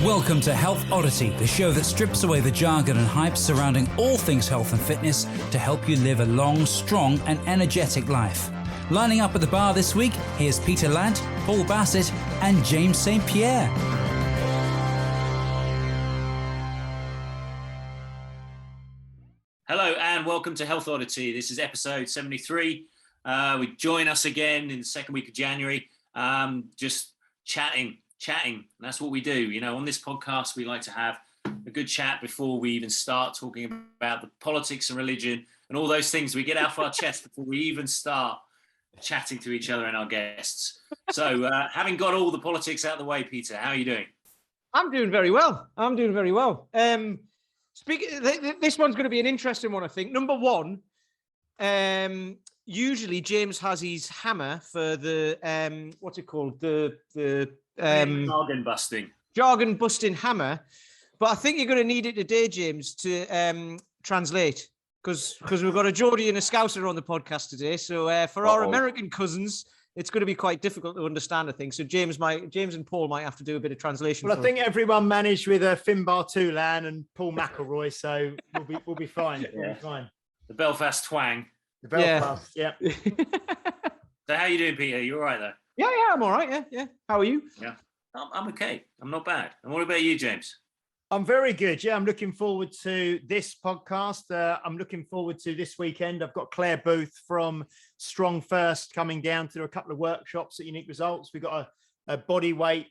Welcome to Health Oddity, the show that strips away the jargon and hype surrounding all things health and fitness to help you live a long, strong and energetic life. Lining up at the bar this week, here's Peter Lant, Paul Bassett and James St. Pierre. Hello and welcome to Health Oddity. This is episode 73. We join us again in the second week of January, just chatting. That's what we do. You know, on this podcast, we like to have a good chat before we even start talking about the politics and religion and all those things we get off our chest before we even start chatting to each other and our guests. So having got all the politics out of the way, Peter, how are you doing? I'm doing very well. This one's going to be an interesting one, I think. Number one, usually James has his hammer for the what's it called? The jargon busting hammer. But I think you're going to need it today, James, to translate because we've got a Geordie and a Scouser on the podcast today. So for our American cousins, it's going to be quite difficult to understand, I think. So James and Paul might have to do a bit of translation. Well, I think everyone managed with Finbar Toulan and Paul McElroy, so we'll be fine. We'll be fine. The Belfast twang. The Belfast, yeah. So how are you doing, Peter? You all right there? Yeah, I'm all right. Yeah. How are you? Yeah, I'm okay. I'm not bad. And what about you, James? I'm very good. Yeah, I'm looking forward to this podcast. I'm looking forward to this weekend. I've got Claire Booth from Strong First coming down to do a couple of workshops at Unique Results. We've got a body weight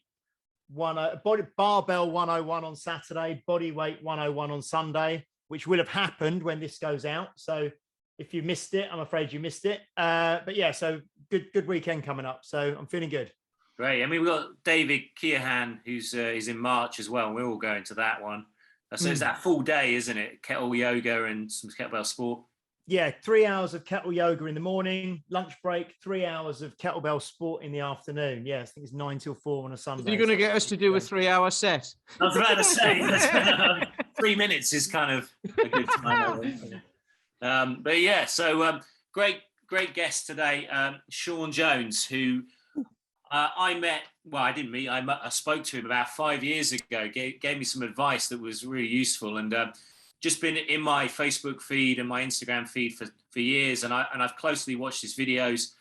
barbell 101 on Saturday, body weight 101 on Sunday, which will have happened when this goes out. So if you missed it, I'm afraid you missed it. But yeah, so good weekend coming up. So I'm feeling good. Great. I mean, we've got David Keohan, who's is in March as well. We're all going to that one. So it's that full day, isn't it? Kettle yoga and some kettlebell sport. Yeah, 3 hours of kettle yoga in the morning, lunch break, 3 hours of kettlebell sport in the afternoon. Yeah, I think it's 9 till 4 on a Sunday. You're going to get us to do a 3-hour set. I was about to say, 3 minutes is kind of a good time. But yeah, so great guest today, Shaun Jones, who I met. Well, I didn't meet. I spoke to him about 5 years ago. Gave me some advice that was really useful, and just been in my Facebook feed and my Instagram feed for years. And I've closely watched his videos.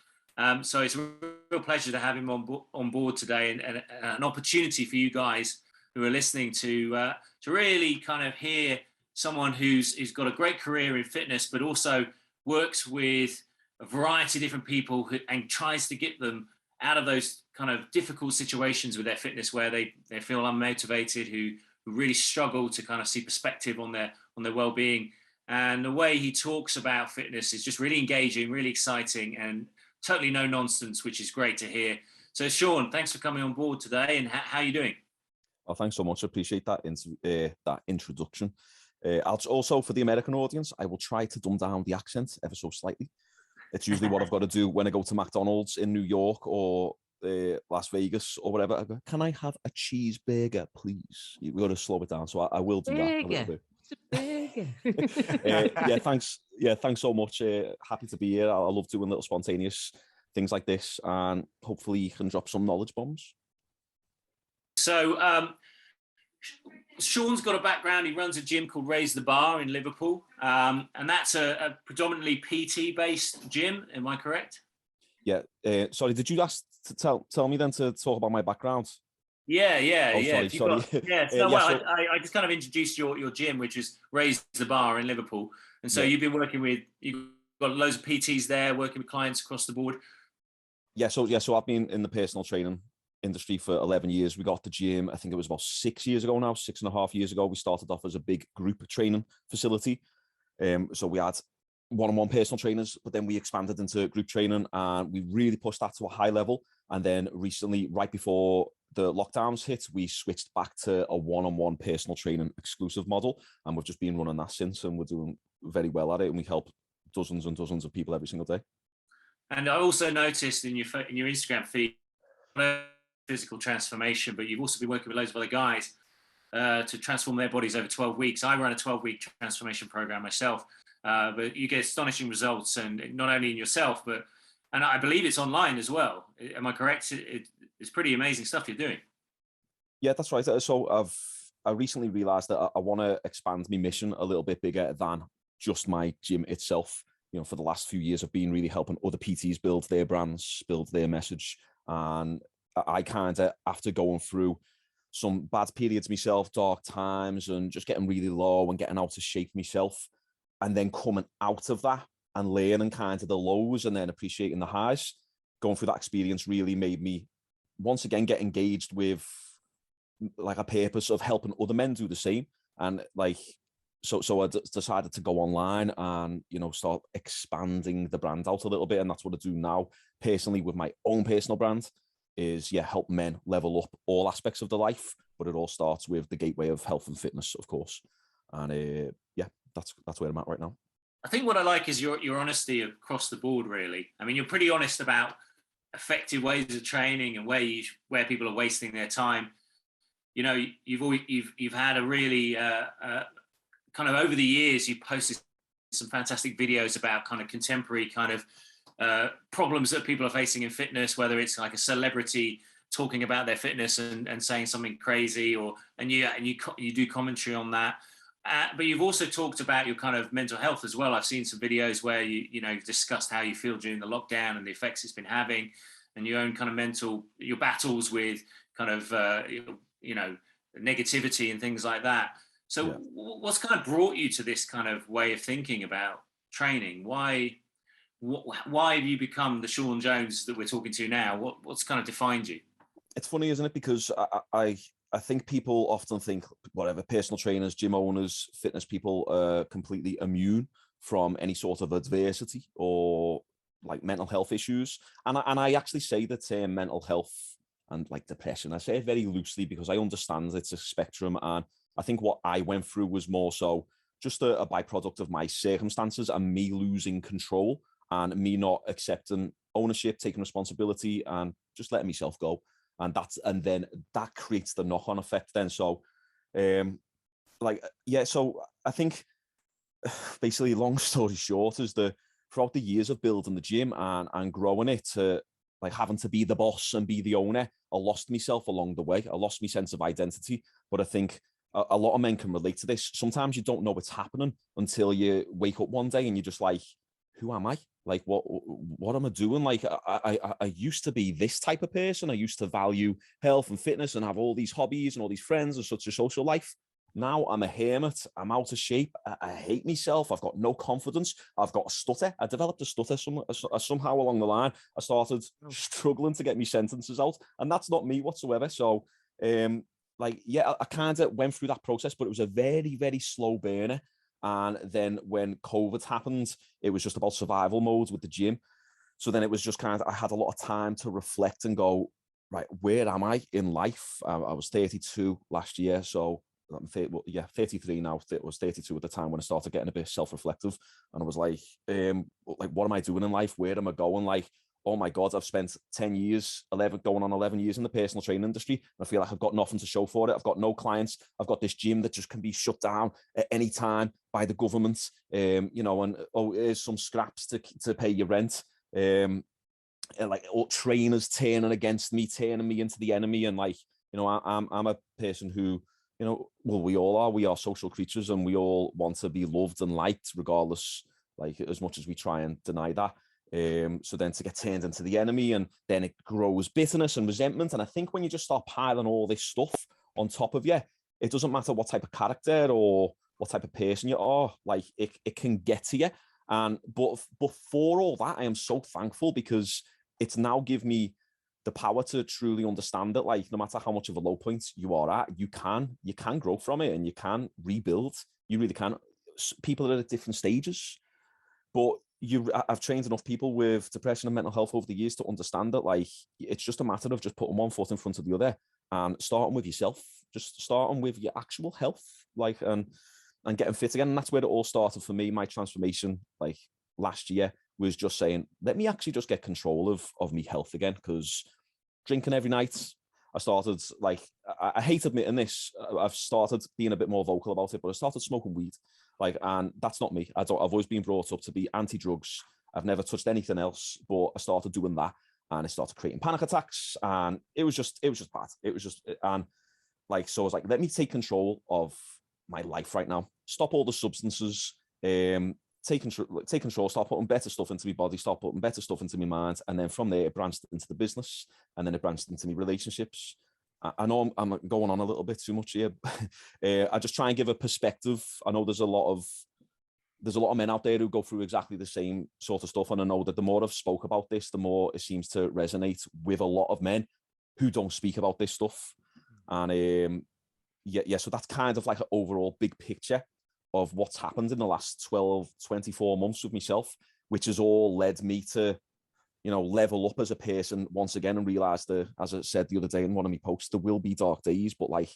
So it's a real pleasure to have him on board today, and an opportunity for you guys who are listening to really kind of hear someone who's got a great career in fitness, but also works with a variety of different people and tries to get them out of those kind of difficult situations with their fitness where they feel unmotivated, who really struggle to kind of see perspective on their well-being. And the way he talks about fitness is just really engaging, really exciting, and totally no nonsense, which is great to hear. So Shaun, thanks for coming on board today. And how are you doing? Well, thanks so much. I appreciate that introduction. Also, for the American audience, I will try to dumb down the accent ever so slightly. It's usually what I've got to do when I go to McDonald's in New York or Las Vegas or whatever. I go, can I have a cheeseburger, please? You've got to slow it down. So I will do that. Thanks. Yeah, thanks so much. Happy to be here. I love doing little spontaneous things like this, and hopefully you can drop some knowledge bombs. So Shaun's got a background. He runs a gym called Raise the Bar in Liverpool, and that's a predominantly PT-based gym. Am I correct? Yeah. Sorry, did you ask to tell me then to talk about my background? Yeah. Sorry. I just kind of introduced your gym, which is Raise the Bar in Liverpool, and so you've got loads of PTs there, working with clients across the board. So I've been in the personal training industry for 11 years. We got the gym, I think it was about 6 years ago now, 6.5 years ago. We started off as a big group training facility. So we had one-on-one personal trainers, but then we expanded into group training and we really pushed that to a high level. And then recently, right before the lockdowns hit, we switched back to a one-on-one personal training exclusive model. And we've just been running that since, and we're doing very well at it. And we help dozens and dozens of people every single day. And I also noticed in your Instagram feed, physical transformation, but you've also been working with loads of other guys to transform their bodies over 12 weeks. I run a 12-week transformation program myself, but you get astonishing results, and not only in yourself, and I believe it's online as well. Am I correct? It's pretty amazing stuff you're doing. Yeah, that's right. So I recently realized that I want to expand my mission a little bit bigger than just my gym itself. For the last few years, I've been really helping other PTs build their brands, build their message. And I kind of, after going through some bad periods myself, dark times, and just getting really low and getting out of shape myself, and then coming out of that and learning kind of the lows and then appreciating the highs, going through that experience really made me once again get engaged with like a purpose of helping other men do the same. And like, so I decided to go online and, start expanding the brand out a little bit. And that's what I do now personally with my own personal brand is, help men level up all aspects of their life. But it all starts with the gateway of health and fitness, of course. And that's where I'm at right now. I think what I like is your honesty across the board, really. I mean, you're pretty honest about effective ways of training and where people are wasting their time. You've had a really kind of over the years, you posted some fantastic videos about kind of contemporary kind of problems that people are facing in fitness, whether it's like a celebrity talking about their fitness and saying something crazy, and you do commentary on that. But you've also talked about your kind of mental health as well. I've seen some videos where you've discussed how you feel during the lockdown and the effects it's been having, and your own kind of your battles with kind of negativity and things like that. So what's kind of brought you to this kind of way of thinking about training? Why have you become the Shaun Jones that we're talking to now? What's kind of defined you? It's funny, isn't it? Because I think people often think whatever personal trainers, gym owners, fitness people are completely immune from any sort of adversity or like mental health issues. And I actually say the term mental health and like depression, I say it very loosely because I understand it's a spectrum. And I think what I went through was more so just a byproduct of my circumstances and me losing control and me not accepting ownership, taking responsibility and just letting myself go. And then that creates the knock-on effect then. So, so I think basically long story short is throughout the years of building the gym and growing it to like having to be the boss and be the owner, I lost myself along the way. I lost my sense of identity. But I think a lot of men can relate to this. Sometimes you don't know what's happening until you wake up one day and you're just like, who am I? Like, what am I doing? Like, I used to be this type of person. I used to value health and fitness and have all these hobbies and all these friends and such a social life. Now I'm a hermit. I'm out of shape. I hate myself. I've got no confidence. I've got a stutter. I developed a stutter somehow along the line. I started struggling to get my sentences out, and that's not me whatsoever. So, I kind of went through that process, but it was a very, very slow burner. And then when COVID happened, it was just about survival modes with the gym. So then it was just kind of, I had a lot of time to reflect and go, right, where am I in life? I was 32 last year. So I'm 33 now. It was 32 at the time when I started getting a bit self-reflective. And I was like, what am I doing in life? Where am I going? Like, oh my God, I've spent 10 years, going on 11 years in the personal training industry. And I feel like I've got nothing to show for it. I've got no clients. I've got this gym that just can be shut down at any time by the government, and here's some scraps to pay your rent. And like all trainers turning against me, turning me into the enemy. And like, I'm a person who, we all are. We are social creatures and we all want to be loved and liked regardless, like as much as we try and deny that. So then to get turned into the enemy, and then it grows bitterness and resentment. And I think when you just start piling all this stuff on top of you, it doesn't matter what type of character or what type of person you are, like it can get to you. But for all that, I am so thankful because it's now give me the power to truly understand that, like, no matter how much of a low point you are at, you can grow from it and you can rebuild. You really can. People are at different stages, but I've trained enough people with depression and mental health over the years to understand that, like, it's just a matter of just putting one foot in front of the other and starting with yourself, just starting with your actual health, like, and getting fit again. And that's where it all started for me. My transformation, like last year, was just saying, let me actually just get control of me health again. Because drinking every night, I started, like, I hate admitting this. I've started being a bit more vocal about it, but I started smoking weed. Like, and that's not me. I've always been brought up to be anti-drugs. I've never touched anything else, but I started doing that, and it started creating panic attacks, and it was just bad. It was just, and like, so I was like, let me take control of my life right now. Stop all the substances. Take control. Start putting better stuff into my body. Start putting better stuff into my mind. And then from there, it branched into the business, and then it branched into my relationships. I know I'm going on a little bit too much here. I just try and give a perspective. I know there's a lot of men out there who go through exactly the same sort of stuff, and I know that the more I've spoke about this, the more it seems to resonate with a lot of men who don't speak about this stuff. And so that's kind of like an overall big picture of what's happened in the last 12, 24 months with myself, which has all led me to, level up as a person once again, and realize that, as I said the other day in one of my posts, there will be dark days, but like,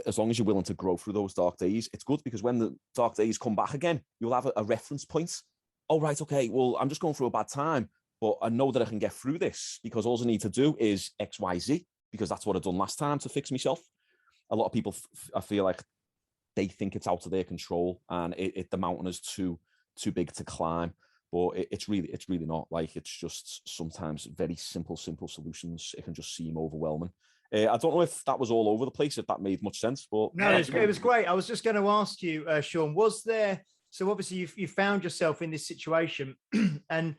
as long as you're willing to grow through those dark days, it's good, because when the dark days come back again, you'll have a reference point. Oh, right, okay, well, I'm just going through a bad time, but I know that I can get through this, because all I need to do is X, Y, Z, because that's what I've done last time to fix myself. A lot of people, I feel like, they think it's out of their control, and the mountain is too big to climb. But it's really not. Like, it's just sometimes very simple solutions. It can just seem overwhelming. I don't know if that was all over the place, if that made much sense. But no, it was great. I was just going to ask you, Shaun, was there? So obviously you found yourself in this situation, and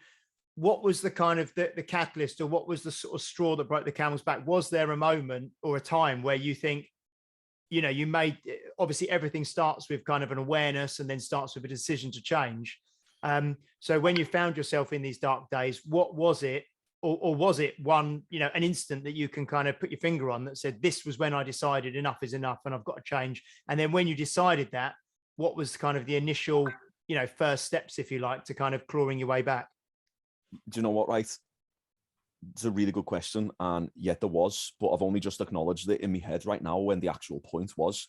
what was the kind of the catalyst, or what was the sort of straw that broke the camel's back? Was there a moment or a time where you think, you made, obviously everything starts with kind of an awareness and then starts with a decision to change. So when you found yourself in these dark days, what was it, or was it one, an instant that you can kind of put your finger on that said, this was when I decided enough is enough and I've got to change? And then when you decided that, what was kind of the initial, first steps, if you like, to kind of clawing your way back? Do you know what, right? It's a really good question, and yet there was, but I've only just acknowledged it in my head right now when the actual point was.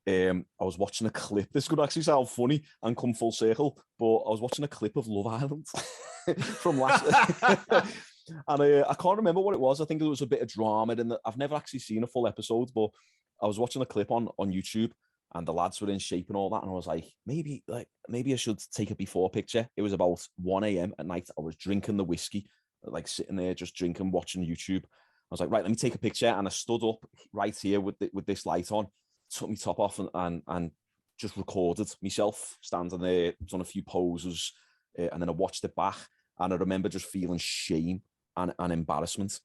I was watching a clip. This could actually sound funny and come full circle, but I was watching a clip of Love Island from last, and I can't remember what it was. I think there was a bit of drama in that. I've never actually seen a full episode, but I was watching a clip on YouTube, and the lads were in shape and all that, and I was like, maybe I should take a before picture. It was about 1 a.m. at night. I was drinking the whiskey, like sitting there just drinking, watching YouTube. I was like, right, let me take a picture, and I stood up right here with this light on, took my top off, and just recorded myself standing there, done a few poses, and then I watched it back, and I remember just feeling shame and embarrassment.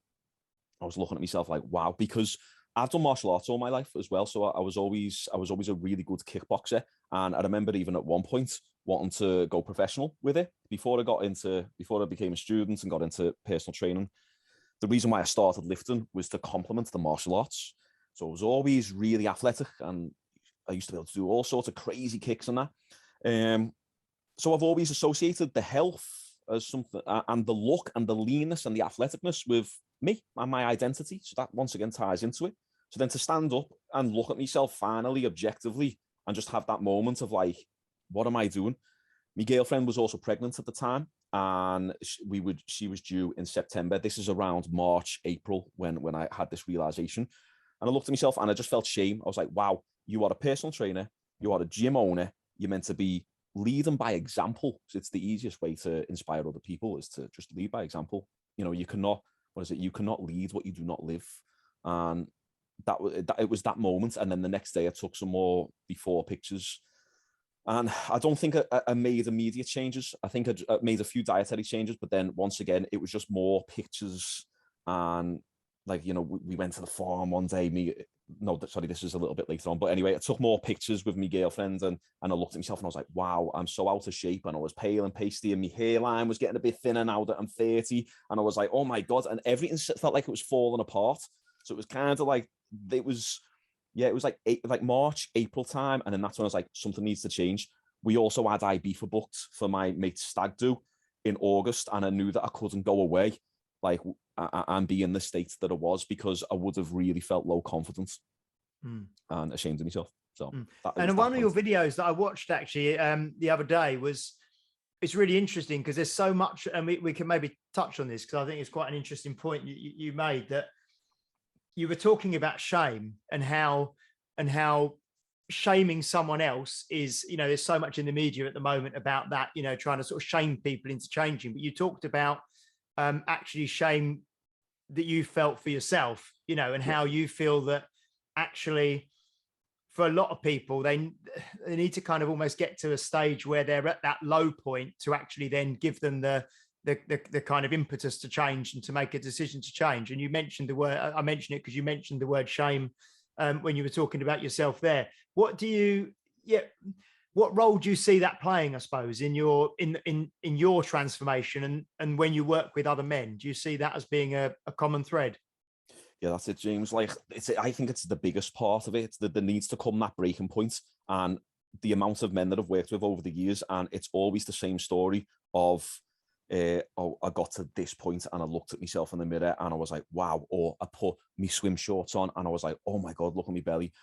I was looking at myself like, wow, because I've done martial arts all my life as well, so I was always a really good kickboxer, and I remember even at one point wanting to go professional with it before I became a student and got into personal training. The reason why I started lifting was to complement the martial arts. So I was always really athletic, and I used to be able to do all sorts of crazy kicks and that. So I've always associated the health as something, and the look and the leanness and the athleticness with me and my identity. So that once again ties into it. So then to stand up and look at myself finally objectively and just have that moment of like, what am I doing? My girlfriend was also pregnant at the time, and she was due in September. This is around March, April when I had this realization. And I looked at myself and I just felt shame. I was like, wow, you are a personal trainer, you are a gym owner, you're meant to be leading by example. So it's the easiest way to inspire other people, is to just lead by example. You cannot, you cannot lead what you do not live. And it was that moment. And then the next day I took some more before pictures. And I don't think I made immediate changes. I think I made a few dietary changes, but then once again, it was just more pictures. And like, we went to the farm one day. This is a little bit later on, but anyway, I took more pictures with my girlfriend, and I looked at myself and I was like, wow, I'm so out of shape, and I was pale and pasty, and my hairline was getting a bit thinner now that I'm 30. And I was like, oh my God. And everything felt like it was falling apart. So it was kind of like, it was like March, April time. And then that's when I was like, something needs to change. We also had Ibiza booked for my mate's stag do in August. And I knew that I couldn't go away and be in the state that I was, because I would have really felt low confidence and ashamed of myself. So and one of your videos that I watched actually the other day it's really interesting, because there's so much, and we can maybe touch on this, because I think it's quite an interesting point you made, that you were talking about shame and how shaming someone else is, there's so much in the media at the moment about that, trying to sort of shame people into changing. But you talked about actually shame that you felt for yourself, and how you feel that actually, for a lot of people, they need to kind of almost get to a stage where they're at that low point to actually then give them the kind of impetus to change and to make a decision to change. And you mentioned the word, I mentioned it because you mentioned the word shame when you were talking about yourself there. What role do you see that playing, I suppose, in your transformation and when you work with other men? Do you see that as being a common thread? Yeah, that's it, James. Like, I think it's the biggest part of it. It's there needs to come that breaking point, and the amount of men that I've worked with over the years, and it's always the same story of, I got to this point and I looked at myself in the mirror and I was like, wow. Or I put my swim shorts on and I was like, oh my God, look at my belly.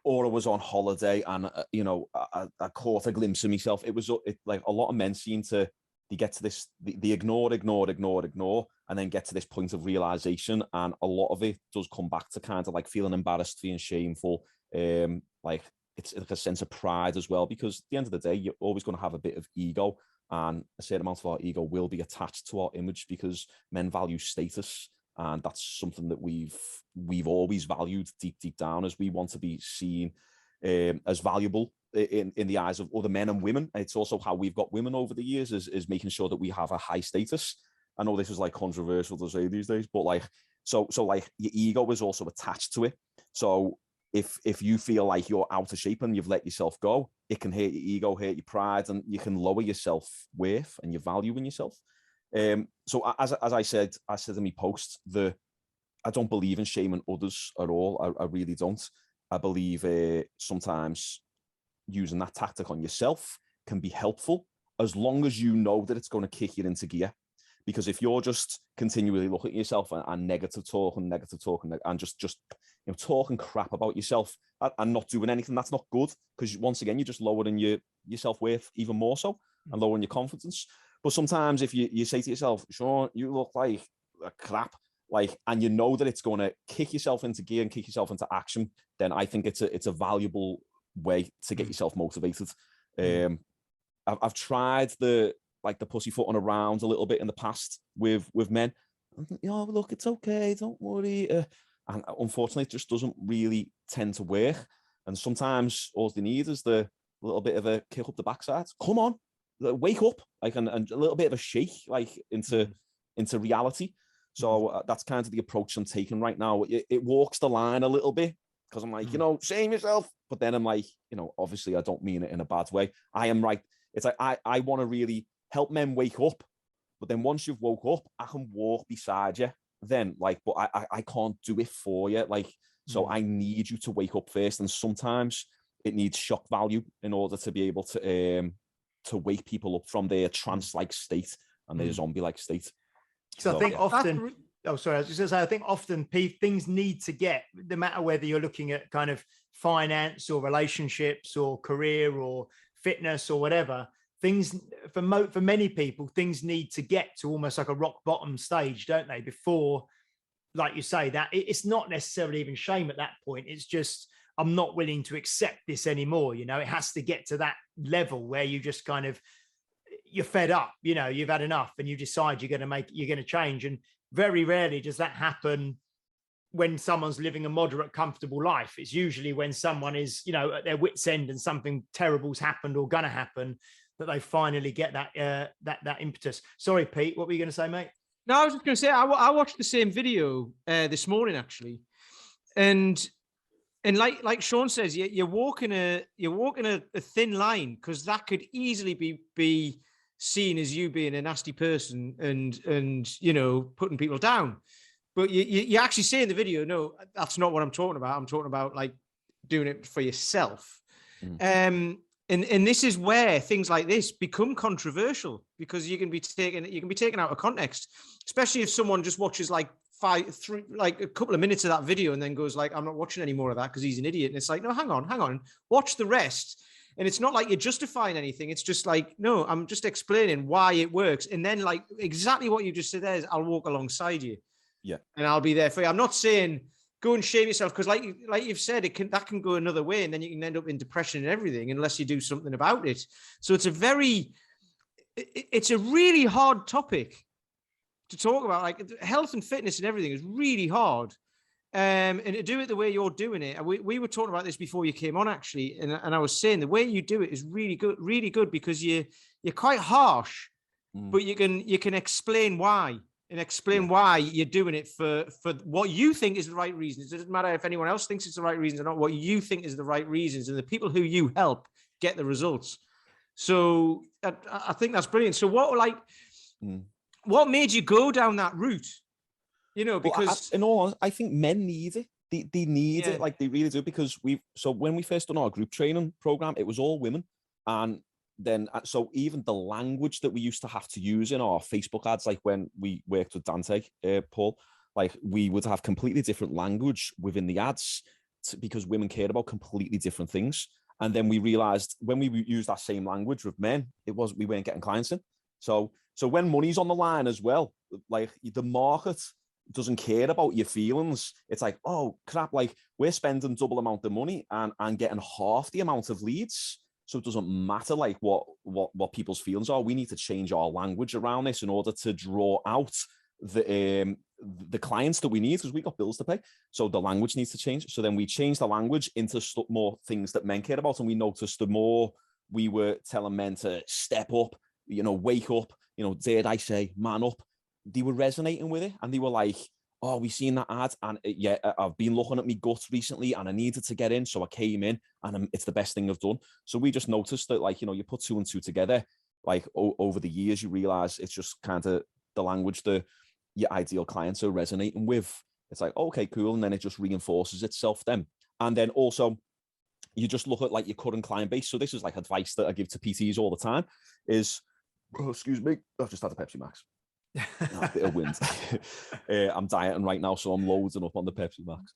Or I was on holiday and, I caught a glimpse of myself. It was like a lot of men seem to, they get to this, they ignore, and then get to this point of realization. And a lot of it does come back to kind of like feeling embarrassed, feeling shameful. Like it's like a sense of pride as well, because at the end of the day, you're always going to have a bit of ego, and a certain amount of our ego will be attached to our image because men value status. And that's something that we've always valued deep down, as we want to be seen as valuable in the eyes of other men and women. It's also how we've got women over the years, is making sure that we have a high status. I know this is like controversial to say these days, but like, so like your ego is also attached to it. So if you feel like you're out of shape and you've let yourself go, it can hurt your ego, hurt your pride, and you can lower your self-worth and your value in yourself. So as I said in my post, I don't believe in shaming others at all. I really don't. I believe sometimes using that tactic on yourself can be helpful, as long as you know that it's going to kick you into gear. Because if you're just continually looking at yourself and negative talk and just talking crap about yourself and not doing anything, that's not good. Because once again, you're just lowering your self-worth even more so, and lowering your confidence. But sometimes if you say to yourself, Shaun, you look like a crap, like, and you know that it's going to kick yourself into gear and kick yourself into action, then I think it's a valuable way to get yourself motivated. I've tried the pussyfooting around a little bit in the past with men. Look, it's okay, don't worry. And unfortunately, it just doesn't really tend to work. And sometimes all they need is the little bit of a kick up the backside. Come on, wake up, like, and a little bit of a shake, like, into reality. So that's kind of the approach I'm taking right now. It walks the line a little bit, because I'm like, shame yourself. But then I'm like, obviously I don't mean it in a bad way. I am right. It's like, I want to really help men wake up. But then once you've woke up, I can walk beside you then, like, but I can't do it for you. Like, so I need you to wake up first. And sometimes it needs shock value in order to be able to wake people up from their trance-like state and their zombie-like state. So I think often, I was just gonna say, I think often things need to get, no matter whether you're looking at kind of finance or relationships or career or fitness or whatever, things for many people, things need to get to almost like a rock bottom stage, don't they? Before, like you say, that it's not necessarily even shame at that point. It's just, I'm not willing to accept this anymore. It has to get to that level where you just kind of, you're fed up, you've had enough, and you decide you're going to change. And very rarely does that happen when someone's living a moderate, comfortable life. It's usually when someone is, at their wit's end and something terrible's happened or gonna happen, that they finally get that impetus. Sorry, Pete, what were you going to say, mate? No, I was just going to say, I watched the same video this morning, actually. And like Shaun says, you're walking a thin line, because that could easily be seen as you being a nasty person and putting people down. But you actually say in the video, no, that's not what I'm talking about. I'm talking about like doing it for yourself. And this is where things like this become controversial, because you can be taken out of context, especially if someone just watches like a couple of minutes of that video and then goes like, I'm not watching any more of that because he's an idiot. And it's like, no, hang on, watch the rest. And it's not like you're justifying anything. It's just like, no, I'm just explaining why it works. And then, like, exactly what you just said there is, I'll walk alongside you. Yeah. And I'll be there for you. I'm not saying go and shame yourself, because like you've said, that can go another way, and then you can end up in depression and everything unless you do something about it. So it's a really hard topic to talk about. Like, health and fitness and everything is really hard. and to do it the way you're doing it. And we were talking about this before you came on, actually, and I was saying the way you do it is really good because you're quite harsh, but you can explain why. And explain why you're doing it for what you think is the right reasons. It doesn't matter if anyone else thinks it's the right reasons or not. What you think is the right reasons, and the people who you help get the results. So I think that's brilliant. So what made you go down that route? You know, because in all honesty, I think men need it. They need it, like they really do, because when we first done our group training program, it was all women, and then so even the language that we used to have to use in our Facebook ads, like when we worked with Dante, Paul, like we would have completely different language within the ads because women cared about completely different things. And then we realized when we used that same language with men, we weren't getting clients in. So when money's on the line as well, like the market doesn't care about your feelings. It's like, oh crap, like we're spending double amount of money and getting half the amount of leads. So it doesn't matter like what people's feelings are. We need to change our language around this in order to draw out the clients that we need, because we got bills to pay. So the language needs to change. So then we changed the language into more things that men care about. And we noticed the more we were telling men to step up, wake up, dare I say, man up, they were resonating with it. And they were like, oh, we seen that ad, and I've been looking at my guts recently and I needed to get in. So I came in and it's the best thing I've done. So we just noticed that, like, you put two and two together, like over the years, you realize it's just kind of the language that your ideal clients are resonating with. It's like, okay, cool. And then it just reinforces itself then. And then also you just look at like your current client base. So this is like advice that I give to PTs all the time is, excuse me, I've just had a Pepsi Max. A bit of wind. I'm dieting right now, so I'm loading up on the Pepsi Max.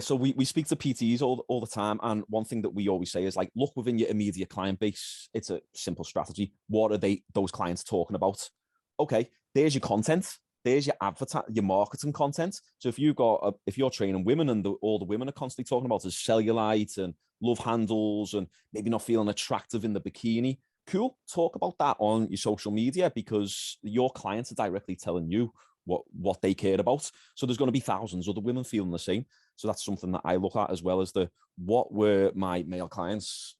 So we speak to PTs all the time, and one thing that we always say is like, look within your immediate client base. It's a simple strategy. What are those clients talking about? Okay, there's your content. There's your your marketing content. So if you're training women and all the women are constantly talking about is cellulite and love handles and maybe not feeling attractive in the bikini, cool, talk about that on your social media, because your clients are directly telling you what they care about. So there's going to be thousands of other women feeling the same. So that's something that I look at, as well as what were my male clients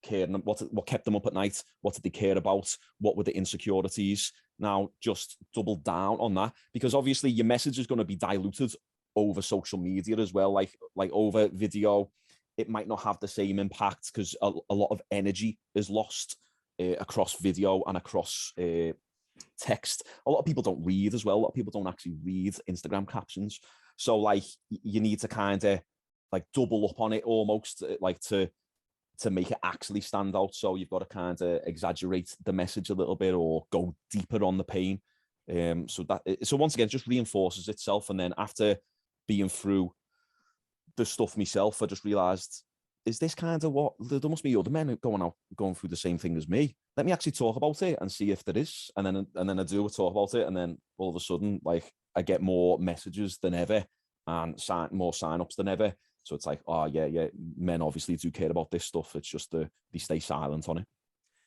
caring, what kept them up at night, what did they care about, what were the insecurities. Now just double down on that, because obviously your message is going to be diluted over social media as well, like over video. It might not have the same impact because a lot of energy is lost across video and across text. A lot of people don't read as well. A lot of people don't actually read Instagram captions. So like you need to kind of like double up on it almost, like to make it actually stand out. So you've got to kind of exaggerate the message a little bit or go deeper on the pain. So once again, it just reinforces itself. And then after being through the stuff myself, I just realized, is this kind of what there must be other men going through the same thing as me? Let me actually talk about it and see if there is. And then I do talk about it, and then all of a sudden, like I get more messages than ever and more sign-ups than ever. So it's like, oh yeah, men obviously do care about this stuff. It's just they stay silent on it.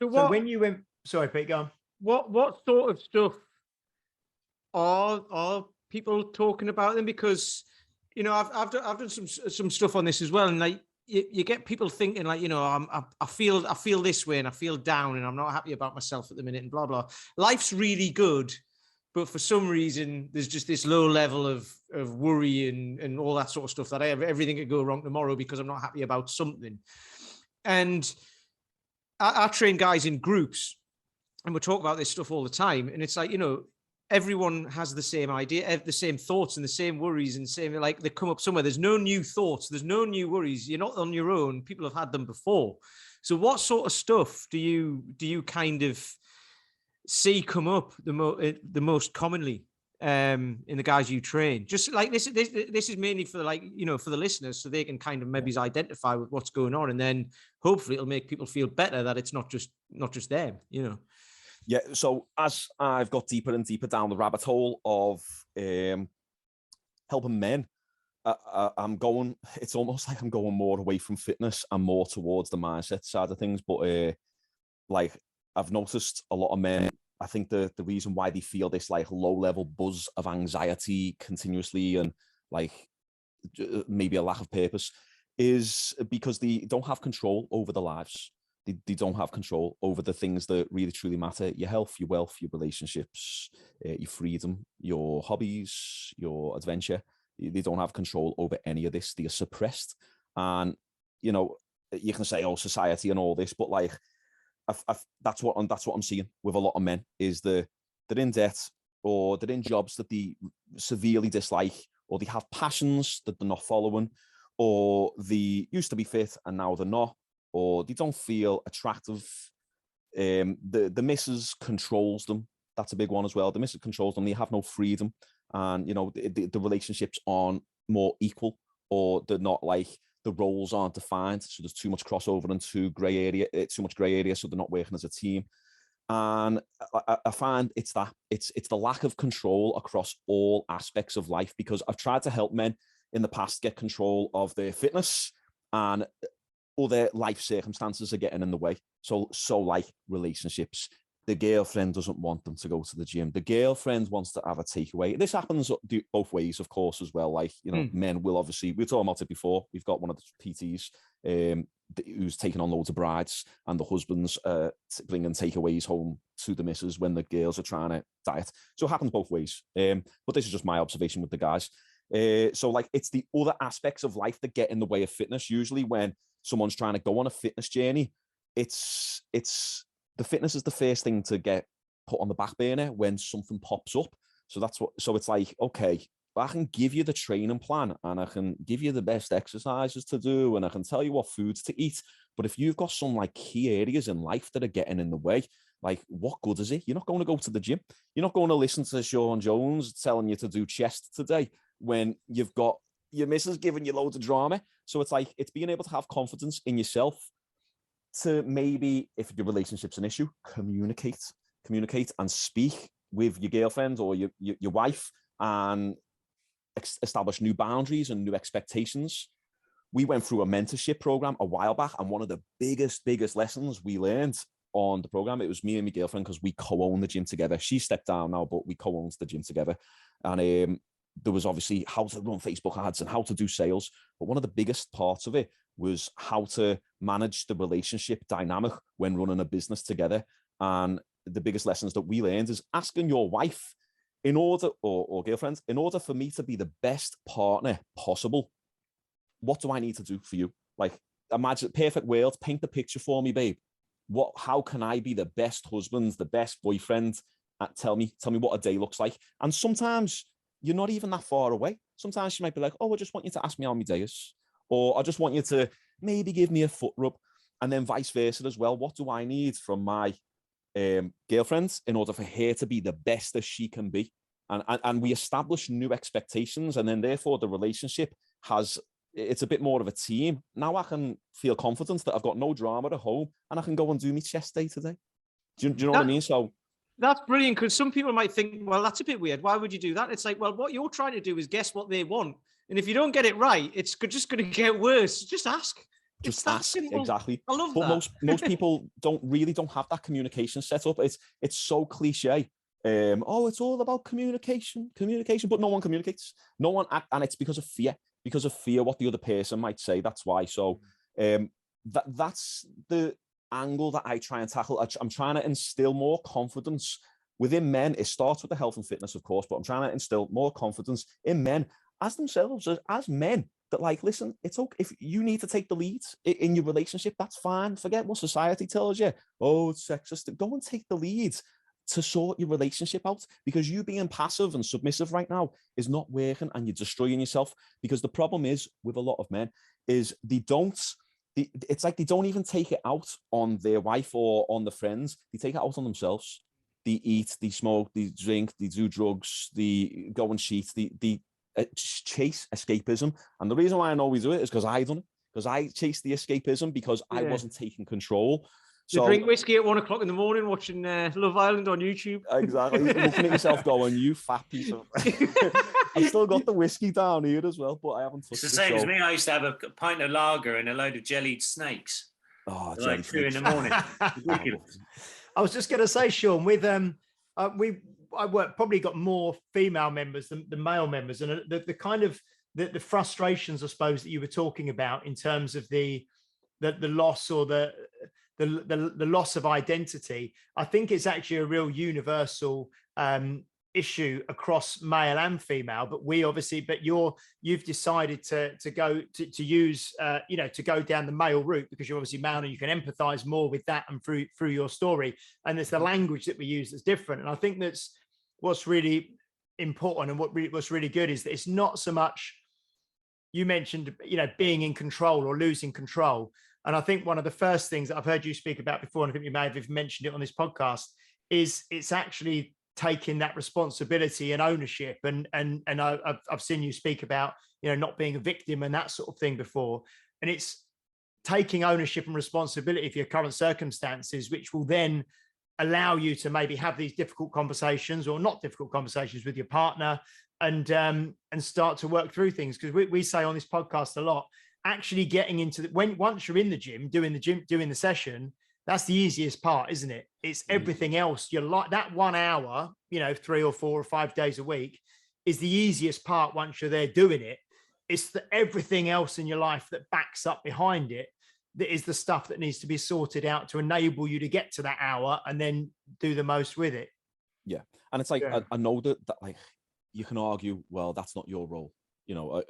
So when you went, sorry, Pete, go on. What sort of stuff are people talking about then? Because I've done some stuff on this as well, and like you get people thinking like, I feel this way and I feel down and I'm not happy about myself at the minute and blah blah. Life's really good, but for some reason there's just this low level of worry and all that sort of stuff that everything could go wrong tomorrow because I'm not happy about something. And I train guys in groups, and we talk about this stuff all the time. And it's like, everyone has the same idea, the same thoughts and the same worries, and same, like, they come up somewhere. There's no new thoughts. There's no new worries. You're not on your own. People have had them before. So what sort of stuff do you kind of see come up the most commonly in the guys you train? Just like this is mainly for for the listeners, so they can kind of maybe identify with what's going on, and then hopefully it'll make people feel better that it's not just them, Yeah, so as I've got deeper and deeper down the rabbit hole of helping men, it's almost like I'm going more away from fitness and more towards the mindset side of things. But like I've noticed a lot of men, I think the reason why they feel this like low level buzz of anxiety continuously and like maybe a lack of purpose, is because they don't have control over their lives. They don't have control over the things that really truly matter: your health, your wealth, your relationships, your freedom, your hobbies, your adventure. They don't have control over any of this. They are suppressed. And, you know, you can say, oh, society and all this, but like, that's what I'm seeing with a lot of men, is they're in debt, or they're in jobs that they severely dislike, or they have passions that they're not following, or they used to be fit and now they're not, or they don't feel attractive. The missus controls them. That's a big one as well. The missus controls them. They have no freedom, and you know the relationships aren't more equal, or they're not like, the roles aren't defined. So there's too much crossover and too much grey area. So they're not working as a team. And I find it's the lack of control across all aspects of life, because I've tried to help men in the past get control of their fitness, and other life circumstances are getting in the way. So like relationships. The girlfriend doesn't want them to go to the gym. The girlfriend wants to have a takeaway. This happens both ways, of course, as well. Like, you know, men will obviously, we were talking about it before. We've got one of the PTs who's taking on loads of brides, and the husbands bringing takeaways home to the missus when the girls are trying to diet. So it happens both ways. But this is just my observation with the guys. So like, it's the other aspects of life that get in the way of fitness. Usually when someone's trying to go on a fitness journey, it's the fitness is the first thing to get put on the back burner when something pops up. So it's like, okay, I can give you the training plan, and I can give you the best exercises to do, and I can tell you what foods to eat. But if you've got some like key areas in life that are getting in the way, like, what good is it? You're not going to go to the gym. You're not going to listen to Shaun Jones telling you to do chest today when you've got your missus giving you loads of drama. So it's like, it's being able to have confidence in yourself to, maybe if your relationship's an issue, communicate and speak with your girlfriend or your wife, and establish new boundaries and new expectations. We went through a mentorship program a while back, and one of the biggest lessons we learned on the program, it was me and my girlfriend, because we co-own the gym together. She stepped down now, but we co-owned the gym together. And there was obviously how to run Facebook ads and how to do sales, but one of the biggest parts of it was how to manage the relationship dynamic when running a business together. And the biggest lessons that we learned is asking your wife, in order, or girlfriend, in order for me to be the best partner possible, what do I need to do for you? Like, imagine perfect world, paint the picture for me, babe. How can I be the best husband, the best boyfriend? Tell me what a day looks like. And sometimes you're not even that far away. Sometimes she might be like, oh, I just want you to ask me how my day is. Or I just want you to maybe give me a foot rub. And then vice versa as well. What do I need from my girlfriend in order for her to be the best that she can be? And we establish new expectations, and then therefore the relationship it's a bit more of a team. Now I can feel confident that I've got no drama at home, and I can go and do my chest day today. Do you know what I mean? So that's brilliant, because some people might think, well, that's a bit weird. Why would you do that? It's like, well, what you're trying to do is guess what they want. And if you don't get it right, it's just going to get worse. Just ask. Just ask. Exactly. I love but that. most people don't have that communication set up. It's so cliche. It's all about communication, but no one communicates. No one, and it's because of fear what the other person might say. That's why. So that's the angle that I try and tackle. I'm trying to instill more confidence within men. It starts with the health and fitness, of course, but I'm trying to instill more confidence in men as themselves, as men, that like, listen, it's okay if you need to take the lead in your relationship. That's fine. Forget what society tells you. Oh, it's sexist. Go and take the lead to sort your relationship out, because you being passive and submissive right now is not working, and you're destroying yourself. Because the problem is with a lot of men is it's like they don't even take it out on their wife or on the friends. They take it out on themselves. They eat, they smoke, they drink, they do drugs, they go and cheat, they chase escapism. And the reason why I know we do it is because I done it, because I chased the escapism because I wasn't taking control. So drink whiskey at 1 o'clock in the morning, watching Love Island on YouTube. Exactly. Looking at yourself going, you fat piece of... I've still got the whiskey down here as well, but I haven't touched it. It's the same as me. I used to have a pint of lager and a load of jellied snakes. Oh, like 2 in the morning. I was just going to say, Shaun, with I work probably got more female members than male members, and the kind of the frustrations, I suppose, that you were talking about in terms of the loss or the loss of identity. I think it's actually a real universal issue across male and female, but you've decided to go to use to go down the male route because you're obviously male and you can empathize more with that and through your story. And it's the language that we use that's different. And I think that's what's really important, and what's really good is that it's not so much, you mentioned, being in control or losing control. And I think one of the first things that I've heard you speak about before, and I think you may have even mentioned it on this podcast, is it's actually taking that responsibility and ownership. And I've seen you speak about, not being a victim and that sort of thing before. And it's taking ownership and responsibility for your current circumstances, which will then allow you to maybe have these difficult conversations or not difficult conversations with your partner, and start to work through things. Because we say on this podcast a lot, actually getting into once you're in the gym, doing the session, that's the easiest part, isn't it? It's everything else. You're like that 1 hour, 3 or 4 or 5 days a week is the easiest part once you're there doing it. It's everything else in your life that backs up behind it that is the stuff that needs to be sorted out to enable you to get to that hour and then do the most with it. Yeah. And it's like, I know that like you can argue, well, that's not your role.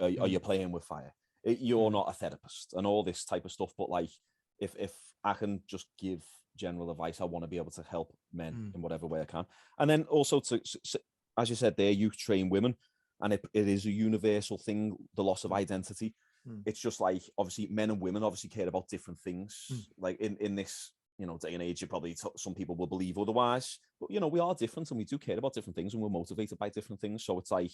Are you playing with fire? You're not a therapist and all this type of stuff. But like, if I can just give general advice, I want to be able to help men in whatever way I can. And then also to, as you said there, you train women, and it is a universal thing, the loss of identity. It's just like, obviously men and women obviously care about different things. Like in this, day and age, some people will believe otherwise, but we are different and we do care about different things and we're motivated by different things. So it's like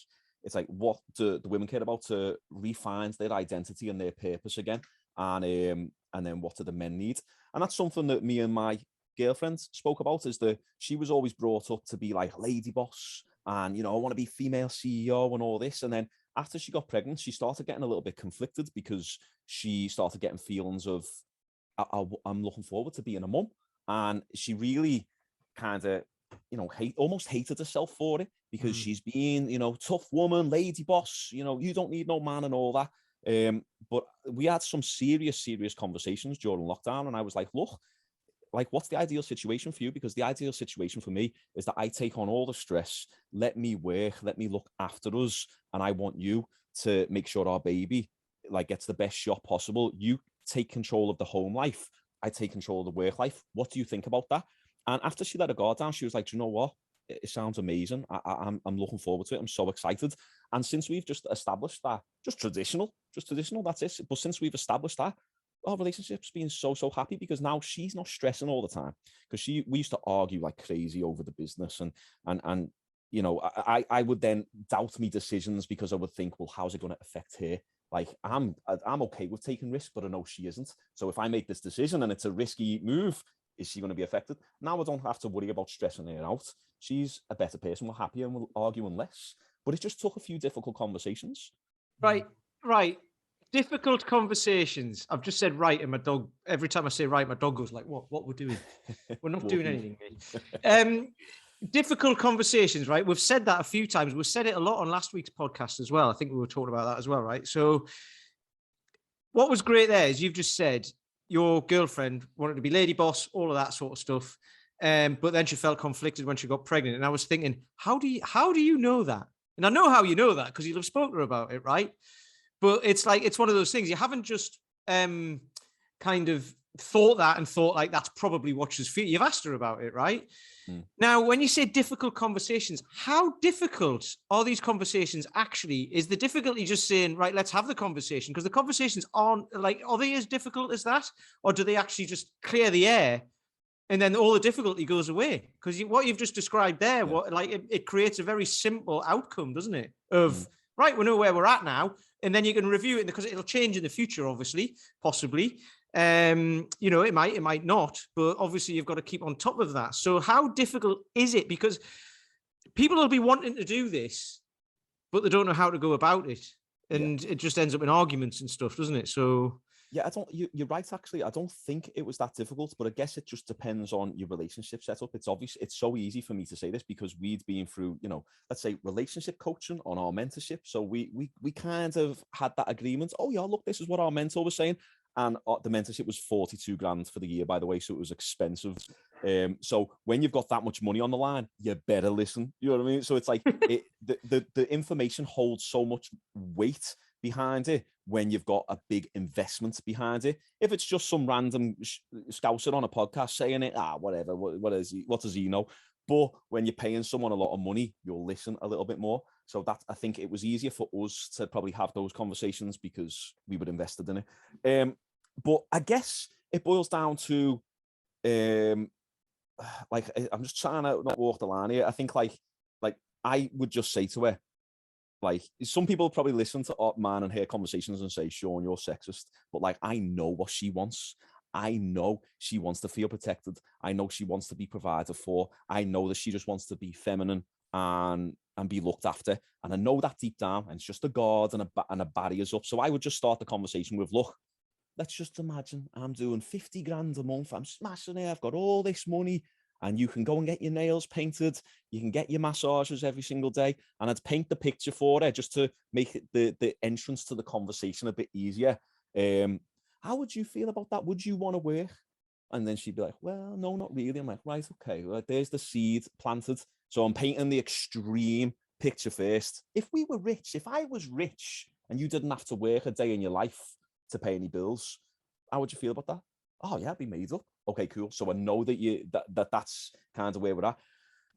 what do the women care about to refine their identity and their purpose again? And then what do the men need? And that's something that me and my girlfriend spoke about, is that she was always brought up to be like a lady boss and, I want to be female CEO and all this. And then after she got pregnant, she started getting a little bit conflicted because she started getting feelings of, I'm looking forward to being a mum. And she really kind of, almost hated herself for it, because she's being, tough woman, lady boss, you don't need no man and all that. But we had some serious conversations during lockdown, and I was like, look, like, what's the ideal situation for you? Because the ideal situation for me is that I take on all the stress, let me work, let me look after us, and I want you to make sure our baby like gets the best shot possible. You take control of the home life, I take control of the work life. What do you think about that? And after she let her guard down, she was like, do you know what? It sounds amazing. I'm looking forward to it. I'm so excited. And since we've just established that, just traditional, that's it. But since we've established that, our relationship's been so happy, because now she's not stressing all the time. Because we used to argue like crazy over the business, and I would then doubt me decisions because I would think, well, how's it going to affect her? Like, I'm okay with taking risks, but I know she isn't. So if I make this decision and it's a risky move, is she going to be affected? Now I don't have to worry about stressing her out. She's a better person. We're happier and we'll argue less. But it just took a few difficult conversations. Right. Difficult conversations. I've just said right, and my dog, every time I say right, my dog goes like, what we're doing? We're not doing anything, mate. Difficult conversations, right? We've said that a few times. We've said it a lot on last week's podcast as well. I think we were talking about that as well, right? So what was great there is you've just said your girlfriend wanted to be lady boss, all of that sort of stuff. But then she felt conflicted when she got pregnant. And I was thinking, how do you know that? And I know how you know that, because you'll have spoken to her about it, right? But it's like, it's one of those things. You haven't just kind of thought like, that's probably what she's feeling. You've asked her about it, right? Now, when you say difficult conversations, how difficult are these conversations actually? Is the difficulty just saying, right, let's have the conversation? Because the conversations aren't like, are they as difficult as that? Or do they actually just clear the air and then all the difficulty goes away? Because what you've just described there, it creates a very simple outcome, doesn't it? Of, right, we know where we're at now. And then you can review it, because it'll change in the future, obviously, possibly. It might not, but obviously you've got to keep on top of that. So how difficult is it? Because people will be wanting to do this, but they don't know how to go about it. And it just ends up in arguments and stuff, doesn't it? So Yeah, you're right, actually. I don't think it was that difficult, but I guess it just depends on your relationship setup. It's obvious, it's so easy for me to say this because we'd been through, let's say relationship coaching on our mentorship. So we kind of had that agreement. Oh yeah, look, this is what our mentor was saying. And the mentorship was 42 grand for the year, by the way. So it was expensive. So when you've got that much money on the line, you better listen. You know what I mean? So it's like the information holds so much weight behind it when you've got a big investment behind it. If it's just some random scouser on a podcast saying it, whatever, what does he know? But when you're paying someone a lot of money, you'll listen a little bit more. So that, I think it was easier for us to probably have those conversations because we were invested in it. But I guess it boils down to, like, I'm just trying to not walk the line here. I think like I would just say to her, like, some people probably listen to mine and her conversations and say, Shaun, you're sexist. But like, I know what she wants. I know she wants to feel protected. I know she wants to be provided for. I know that she just wants to be feminine and be looked after. And I know that deep down, and it's just a guard and a barriers up. So I would just start the conversation with, look, let's just imagine I'm doing 50 grand a month. I'm smashing it. I've got all this money. And you can go and get your nails painted. You can get your massages every single day. And I'd paint the picture for her just to make it the entrance to the conversation a bit easier. How would you feel about that? Would you want to work? And then she'd be like, well, no, not really. I'm like, right, okay. Well, there's the seed planted. So I'm painting the extreme picture first. If we were rich, if I was rich and you didn't have to work a day in your life to pay any bills, how would you feel about that? Oh yeah, I'd be made up. Okay, cool. So I know that that's kind of where we're at.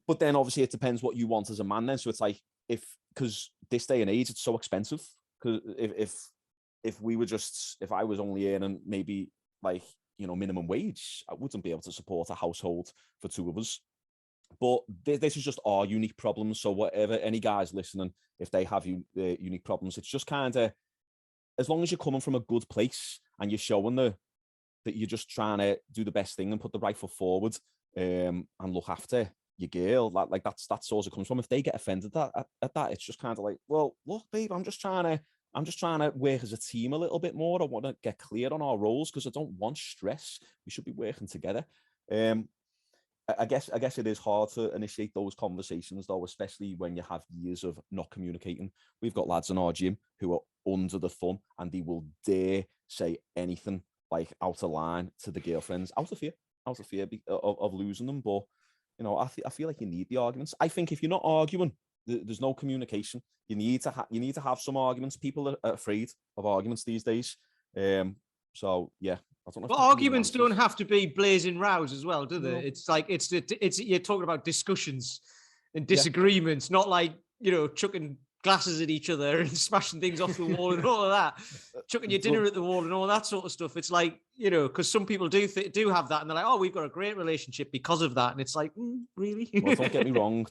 But then obviously it depends what you want as a man then. So it's like, because this day and age, it's so expensive. Because if I was only earning maybe like, minimum wage, I wouldn't be able to support a household for two of us. But this is just our unique problems. So whatever, any guys listening, if they have unique problems, it's just kind of, as long as you're coming from a good place and you're showing that you're just trying to do the best thing and put the right foot forward, and look after your girl, like that's all it comes from. If they get offended at that, it's just kind of like, well, look, babe, I'm just trying to work as a team a little bit more. I want to get clear on our roles because I don't want stress. We should be working together. I guess it is hard to initiate those conversations though, especially when you have years of not communicating. We've got lads in our gym who are under the thumb and they will dare say anything like out of line to the girlfriends, out of fear of losing them. But I feel like you need the arguments. I think if you're not arguing, there's no communication. You need to have some arguments. People are afraid of arguments these days. So yeah, I don't know. But arguments don't have to be blazing rows as well, do they? No. It's like it's you're talking about discussions and disagreements, not like chucking glasses at each other and smashing things off the wall and all of that, chucking your dinner at the wall and all that sort of stuff. It's like, because some people do have that and they're like, oh, we've got a great relationship because of that. And it's like, really? Well, don't get me wrong.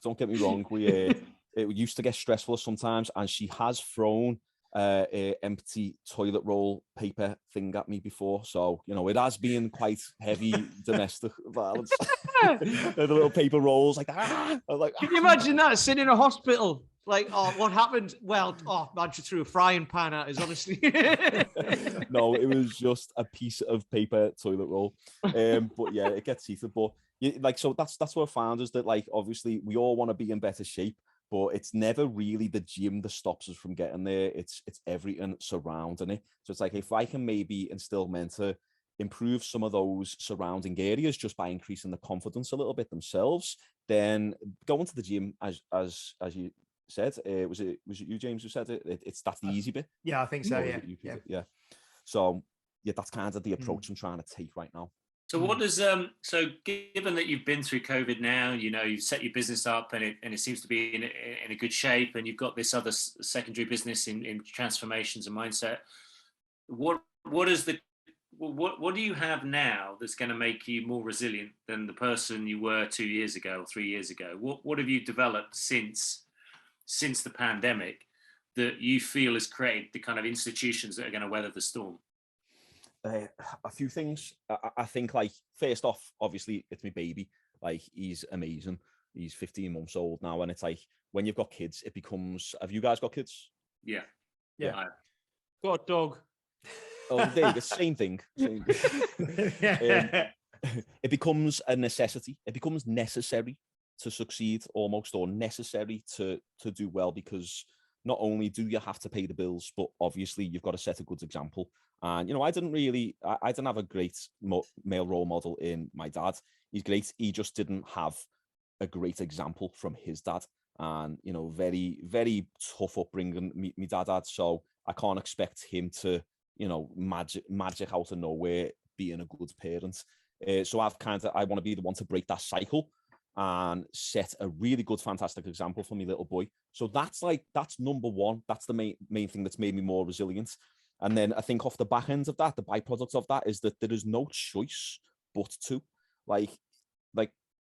It used to get stressful sometimes, and she has thrown a empty toilet roll paper thing at me before. So, it has been quite heavy domestic violence. The little paper rolls like that. Can you imagine that, sitting in a hospital? Like, oh, what happened? Well, man, she threw a frying pan at us, honestly. No, it was just a piece of paper toilet roll. But yeah, it gets heated. But so that's what I found is that, like, obviously we all want to be in better shape, but it's never really the gym that stops us from getting there. It's everything surrounding it. So it's like, if I can maybe instill men to improve some of those surrounding areas just by increasing the confidence a little bit themselves, then going to the gym, as you said, was it you, James, who said it? It's that's the easy bit. Yeah, I think so. Yeah. So yeah, that's kind of the approach I'm trying to take right now. So what does so given that you've been through COVID now, you've set your business up and it seems to be in a good shape, and you've got this other secondary business in transformations and mindset. What do you have now that's going to make you more resilient than the person you were 2 years ago or 3 years ago? What have you developed since the pandemic that you feel has created the kind of institutions that are going to weather the storm? A few things. I think, like, first off, obviously it's my baby. Like, he's amazing. He's 15 months old now, and it's like, when you've got kids, it becomes. Have you guys got kids? Yeah. Got a dog. Oh, there you go. Same thing. It becomes a necessity. It becomes necessary to succeed almost, or necessary to do well, because not only do you have to pay the bills, but obviously you've got to set a good example. And, I didn't have a great male role model in my dad. He's great. He just didn't have a great example from his dad. And, very, very tough upbringing my dad had. So I can't expect him to, magic out of nowhere being a good parent. So I want to be the one to break that cycle and set a really good, fantastic example for my little boy. So that's number one. That's the main thing that's made me more resilient. And then I think off the back end of that, the byproduct of that is that there is no choice but to, like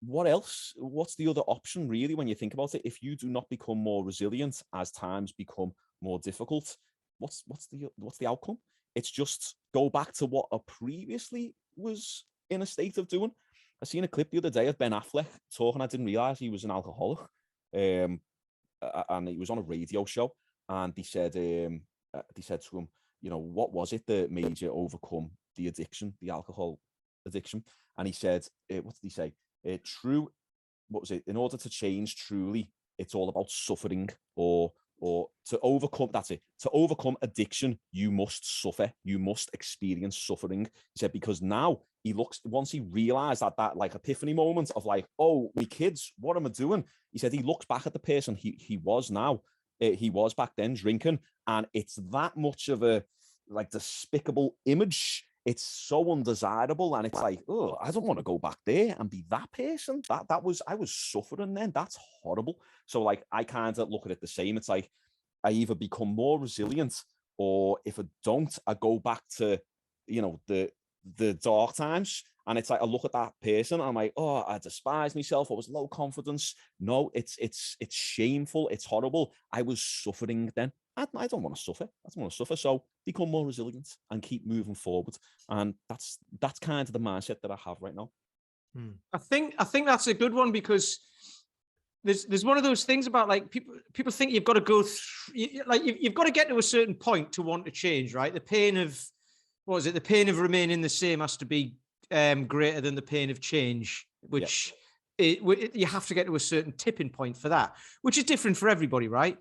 what else? What's the other option really when you think about it? If you do not become more resilient as times become more difficult, what's the outcome? It's just go back to what I previously was in a state of doing. I seen a clip the other day of Ben Affleck talking. I didn't realize he was an alcoholic, and he was on a radio show, and they said to him, what was it that made you overcome the addiction, the alcohol addiction? And he said, what did he say? What was it? In order to change truly, it's all about suffering, or to overcome, that's it. To overcome addiction, you must suffer. You must experience suffering. He said, because now once he realized that like epiphany moment of like, oh, me kids, what am I doing? He said, he looks back at the person he was now. He was back then drinking. And it's that much of a like despicable image. It's so undesirable. And it's like, oh, I don't want to go back there and be that person. I was suffering then. That's horrible. So like, I kind of look at it the same. It's like, I either become more resilient, or if I don't, I go back to, the dark times. And it's like, I look at that person and I'm like, oh, I despise myself. I was low confidence. No, it's shameful. It's horrible. I was suffering then. I don't want to suffer. I don't want to suffer. So become more resilient and keep moving forward. And that's kind of the mindset that I have right now. I think that's a good one, because there's one of those things about like people think you've got to go through, like you've got to get to a certain point to want to change, right? The pain of the pain of remaining the same has to be greater than the pain of change, which you have to get to a certain tipping point for that, which is different for everybody, right?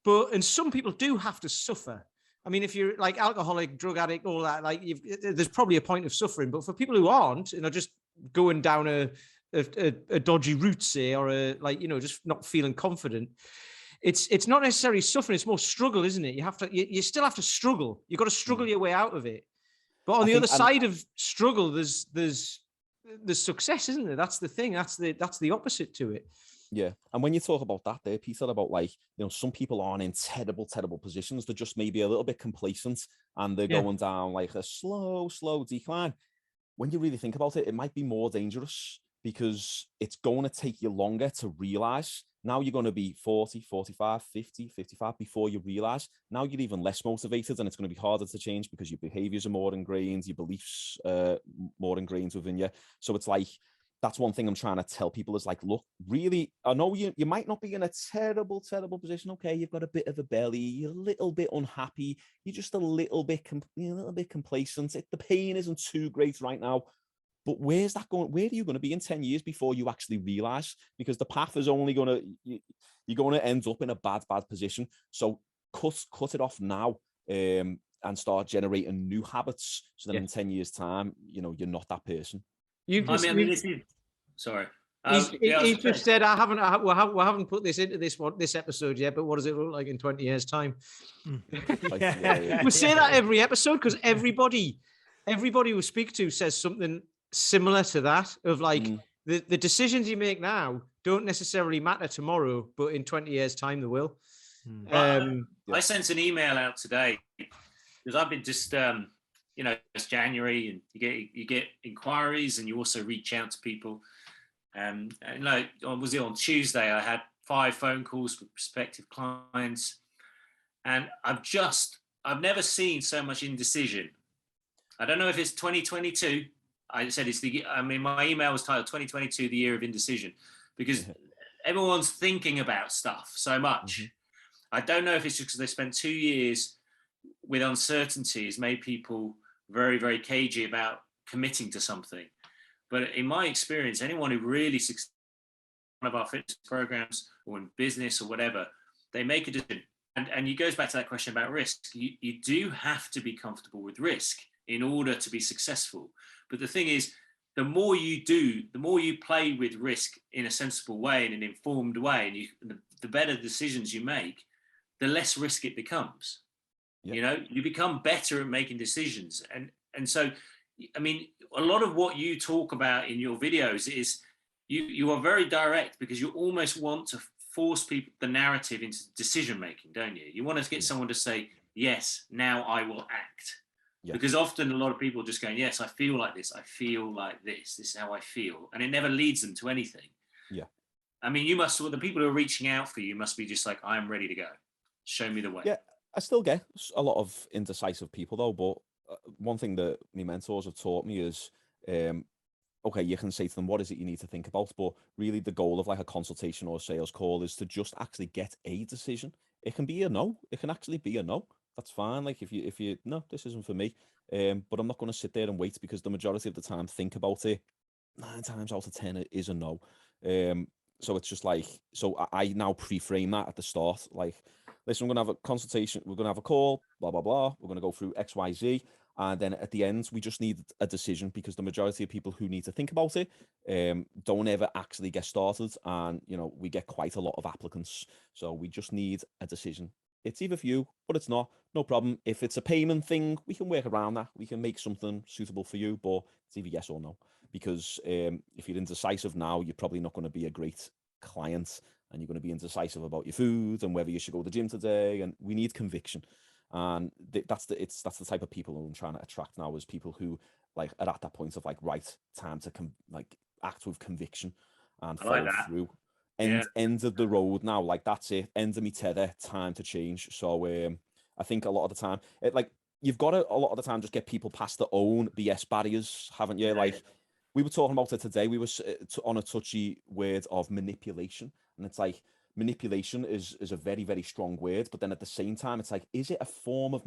And some people do have to suffer. I mean, if you're like alcoholic, drug addict, all that, like there's probably a point of suffering. But for people who aren't, just going down a dodgy route, say, or just not feeling confident, it's not necessarily suffering. It's more struggle, isn't it? You still have to struggle. You've got to struggle your way out of it. But on the other side of struggle, there's success, isn't there? That's the thing. That's the opposite to it. Yeah. And when you talk about that there, Peter, about like, some people aren't in terrible, terrible positions. They're just maybe a little bit complacent and they're going down like a slow decline. When you really think about it, it might be more dangerous, because it's going to take you longer to realize. Now you're going to be 40, 45, 50, 55 before you realize. Now you're even less motivated, and it's going to be harder to change because your behaviors are more ingrained, your beliefs more ingrained within you. So it's like, that's one thing I'm trying to tell people is like, look, really, I know you might not be in a terrible, terrible position. Okay, you've got a bit of a belly, you're a little bit unhappy, you're just a little bit complacent. The pain isn't too great right now. But where's that going? Where are you going to be in 10 years before you actually realize? Because the path is only you're going to end up in a bad position. So cut it off now, and start generating new habits, so that in 10 years time, you're not that person. Sorry. He just said, we haven't put this into this episode yet, but what does it look like in 20 years time? We say that every episode, because everybody we speak to says something similar to that, of like the decisions you make now don't necessarily matter tomorrow, but in 20 years time they will. I sent an email out today because I've been just it's January, and you get inquiries, and you also reach out to people. And was it on Tuesday? I had 5 phone calls with prospective clients, and I've never seen so much indecision. I don't know if it's 2022. I said my email was titled 2022, the year of indecision, because everyone's thinking about stuff so much. I don't know if it's just because they spent 2 years with uncertainty has made people very, very cagey about committing to something. But in my experience, anyone who really succeeds in one of our fitness programs or in business or whatever, they make a decision. And it goes back to that question about risk. You do have to be comfortable with risk in order to be successful. But the thing is, the more you do, the more you play with risk in a sensible way, in an informed way, and the better decisions you make, the less risk it becomes. Yeah. You know, you become better at making decisions. And so, I mean, a lot of what you talk about in your videos is you are very direct, because you almost want to force people, the narrative, into decision making, don't you? You want to get someone to say, yes, now I will act. Yeah. Because often a lot of people are just going, yes, I feel like this. I feel like this. This is how I feel. And it never leads them to anything. Yeah. I mean, the people who are reaching out for you must be just like, I'm ready to go. Show me the way. Yeah, I still get a lot of indecisive people though. But one thing that my mentors have taught me is, okay, you can say to them, what is it you need to think about? But really the goal of like a consultation or a sales call is to just actually get a decision. It can be a no. It can actually be a no. That's fine. Like if you no, this isn't for me. But I'm not going to sit there and wait, because the majority of the time, think about it, 9 times out of 10 it is a no. So it's just like, so I now pre-frame that at the start. Like, listen, we're going to have a consultation. We're going to have a call, blah, blah, blah. We're going to go through X, Y, Z. And then at the end, we just need a decision, because the majority of people who need to think about it don't ever actually get started. And, you know, we get quite a lot of applicants. So we just need a decision. It's either for you, but it's not. No problem. If it's a payment thing, we can work around that. We can make something suitable for you, but it's either yes or no. Because if you're indecisive now, you're probably not going to be a great client, and you're going to be indecisive about your food and whether you should go to the gym today. And we need conviction. And that's the type of people who I'm trying to attract now, is people who like are at that point of like, right, time to act with conviction and follow through. End of the road now, like that's it, end of me tether, time to change. So I think a lot of the time, you've got to a lot of the time just get people past their own BS barriers, haven't you? Like we were talking about it today, we were on a touchy word of manipulation, and it's like, manipulation is a very, very strong word, but then at the same time, it's like, is it a form of,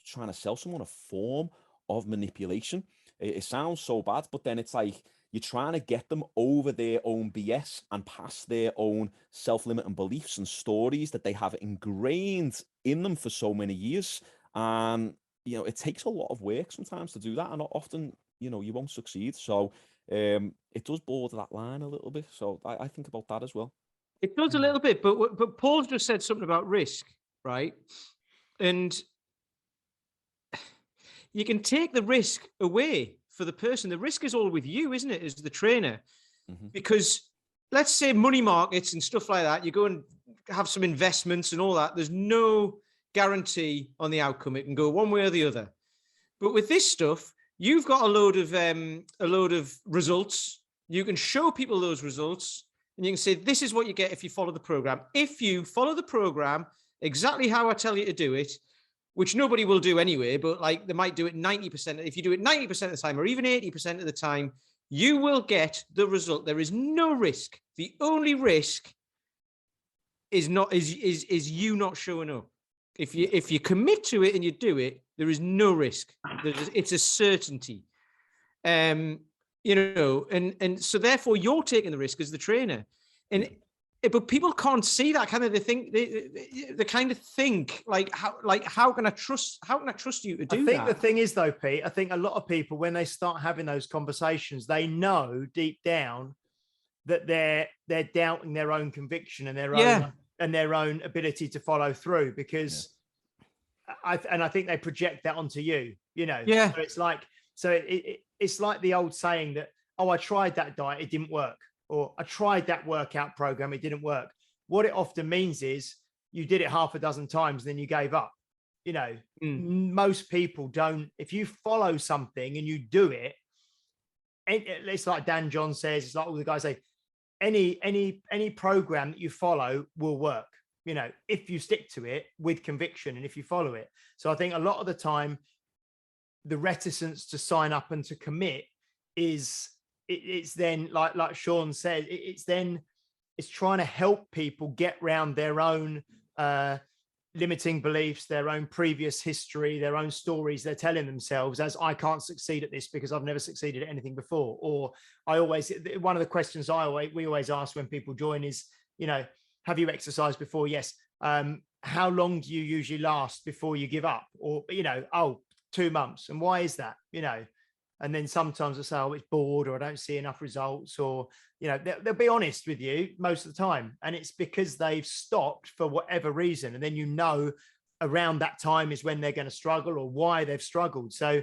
trying to sell someone a form of manipulation? It sounds so bad, but then it's like, you're trying to get them over their own BS and past their own self-limiting beliefs and stories that they have ingrained in them for so many years. And, it takes a lot of work sometimes to do that, and often, you won't succeed. So it does border that line a little bit. So I think about that as well. It does a little bit, but Paul's just said something about risk, right? And you can take the risk away for the person. The risk is all with you, isn't it, as the trainer? Mm-hmm. Because let's say money markets and stuff like that, you go and have some investments and all that. There's no guarantee on the outcome. It can go one way or the other. But with this stuff, you've got a load of results. You can show people those results. And you can say, this is what you get if you follow the program. If you follow the program exactly how I tell you to do it, which nobody will do anyway, but like they might do it 90%. If you do it 90% of the time, or even 80% of the time, you will get the result. There is no risk. The only risk is you not showing up. If you commit to it and you do it, there is no risk. It's a certainty. And so therefore you're taking the risk as the trainer. But people can't see that, kind of. They think they kind of think like, how can I trust you to do that? I think the thing is though, Pete, I think a lot of people, when they start having those conversations, they know deep down that they're doubting their own conviction and their own ability to follow through, because I think they project that onto you, So it's like the old saying that, oh, I tried that diet, it didn't work. Or I tried that workout program, it didn't work. What it often means is you did it half a dozen times, then you gave up. Most people don't. If you follow something and you do it, it's like Dan John says, it's like all the guys say, any program that you follow will work, if you stick to it with conviction and if you follow it. So I think a lot of the time, the reticence to sign up and to commit it's then like Shaun said, it's trying to help people get around their own limiting beliefs, their own previous history, their own stories they're telling themselves as I can't succeed at this because I've never succeeded at anything before. Or one of the questions we always ask when people join is, have you exercised before? Yes. How long do you usually last before you give up? Or, 2 months. And why is that? And then sometimes I say, oh, it's bored, or I don't see enough results, or, they'll be honest with you most of the time. And it's because they've stopped for whatever reason. And then, around that time is when they're going to struggle or why they've struggled. So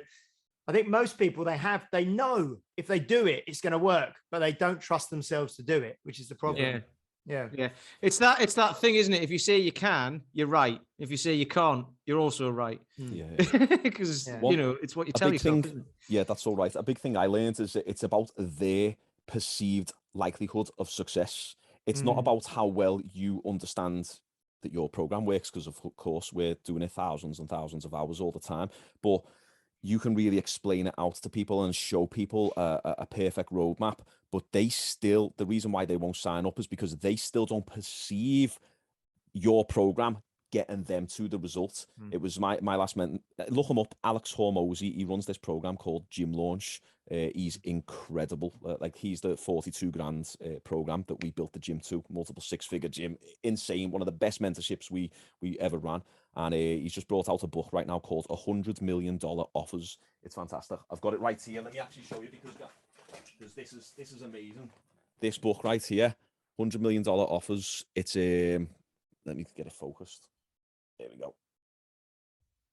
I think most people, they know if they do it, it's going to work, but they don't trust themselves to do it, which is the problem. Yeah. It's that thing, isn't it? If you say you can, you're right. If you say you can't, you're also right. Because it's what you tell yourself. Yeah, that's all right. A big thing I learned is that it's about their perceived likelihood of success. It's not about how well you understand that your program works, because of course we're doing it thousands and thousands of hours all the time, but you can really explain it out to people and show people a perfect roadmap. But the reason why they won't sign up is because they still don't perceive your program getting them to the result. It was my last mentor. Look him up, Alex Hormozy. He runs this program called Gym Launch. He's incredible. He's the 42 grand program that we built the gym to, multiple 6-figure gym. Insane. One of the best mentorships we ever ran. And he's just brought out a book right now called $100 Million Offers. It's fantastic. I've got it right here. Let me actually show you, because this is amazing. This book right here, $100 Million Offers. It's let me get it focused. There we go.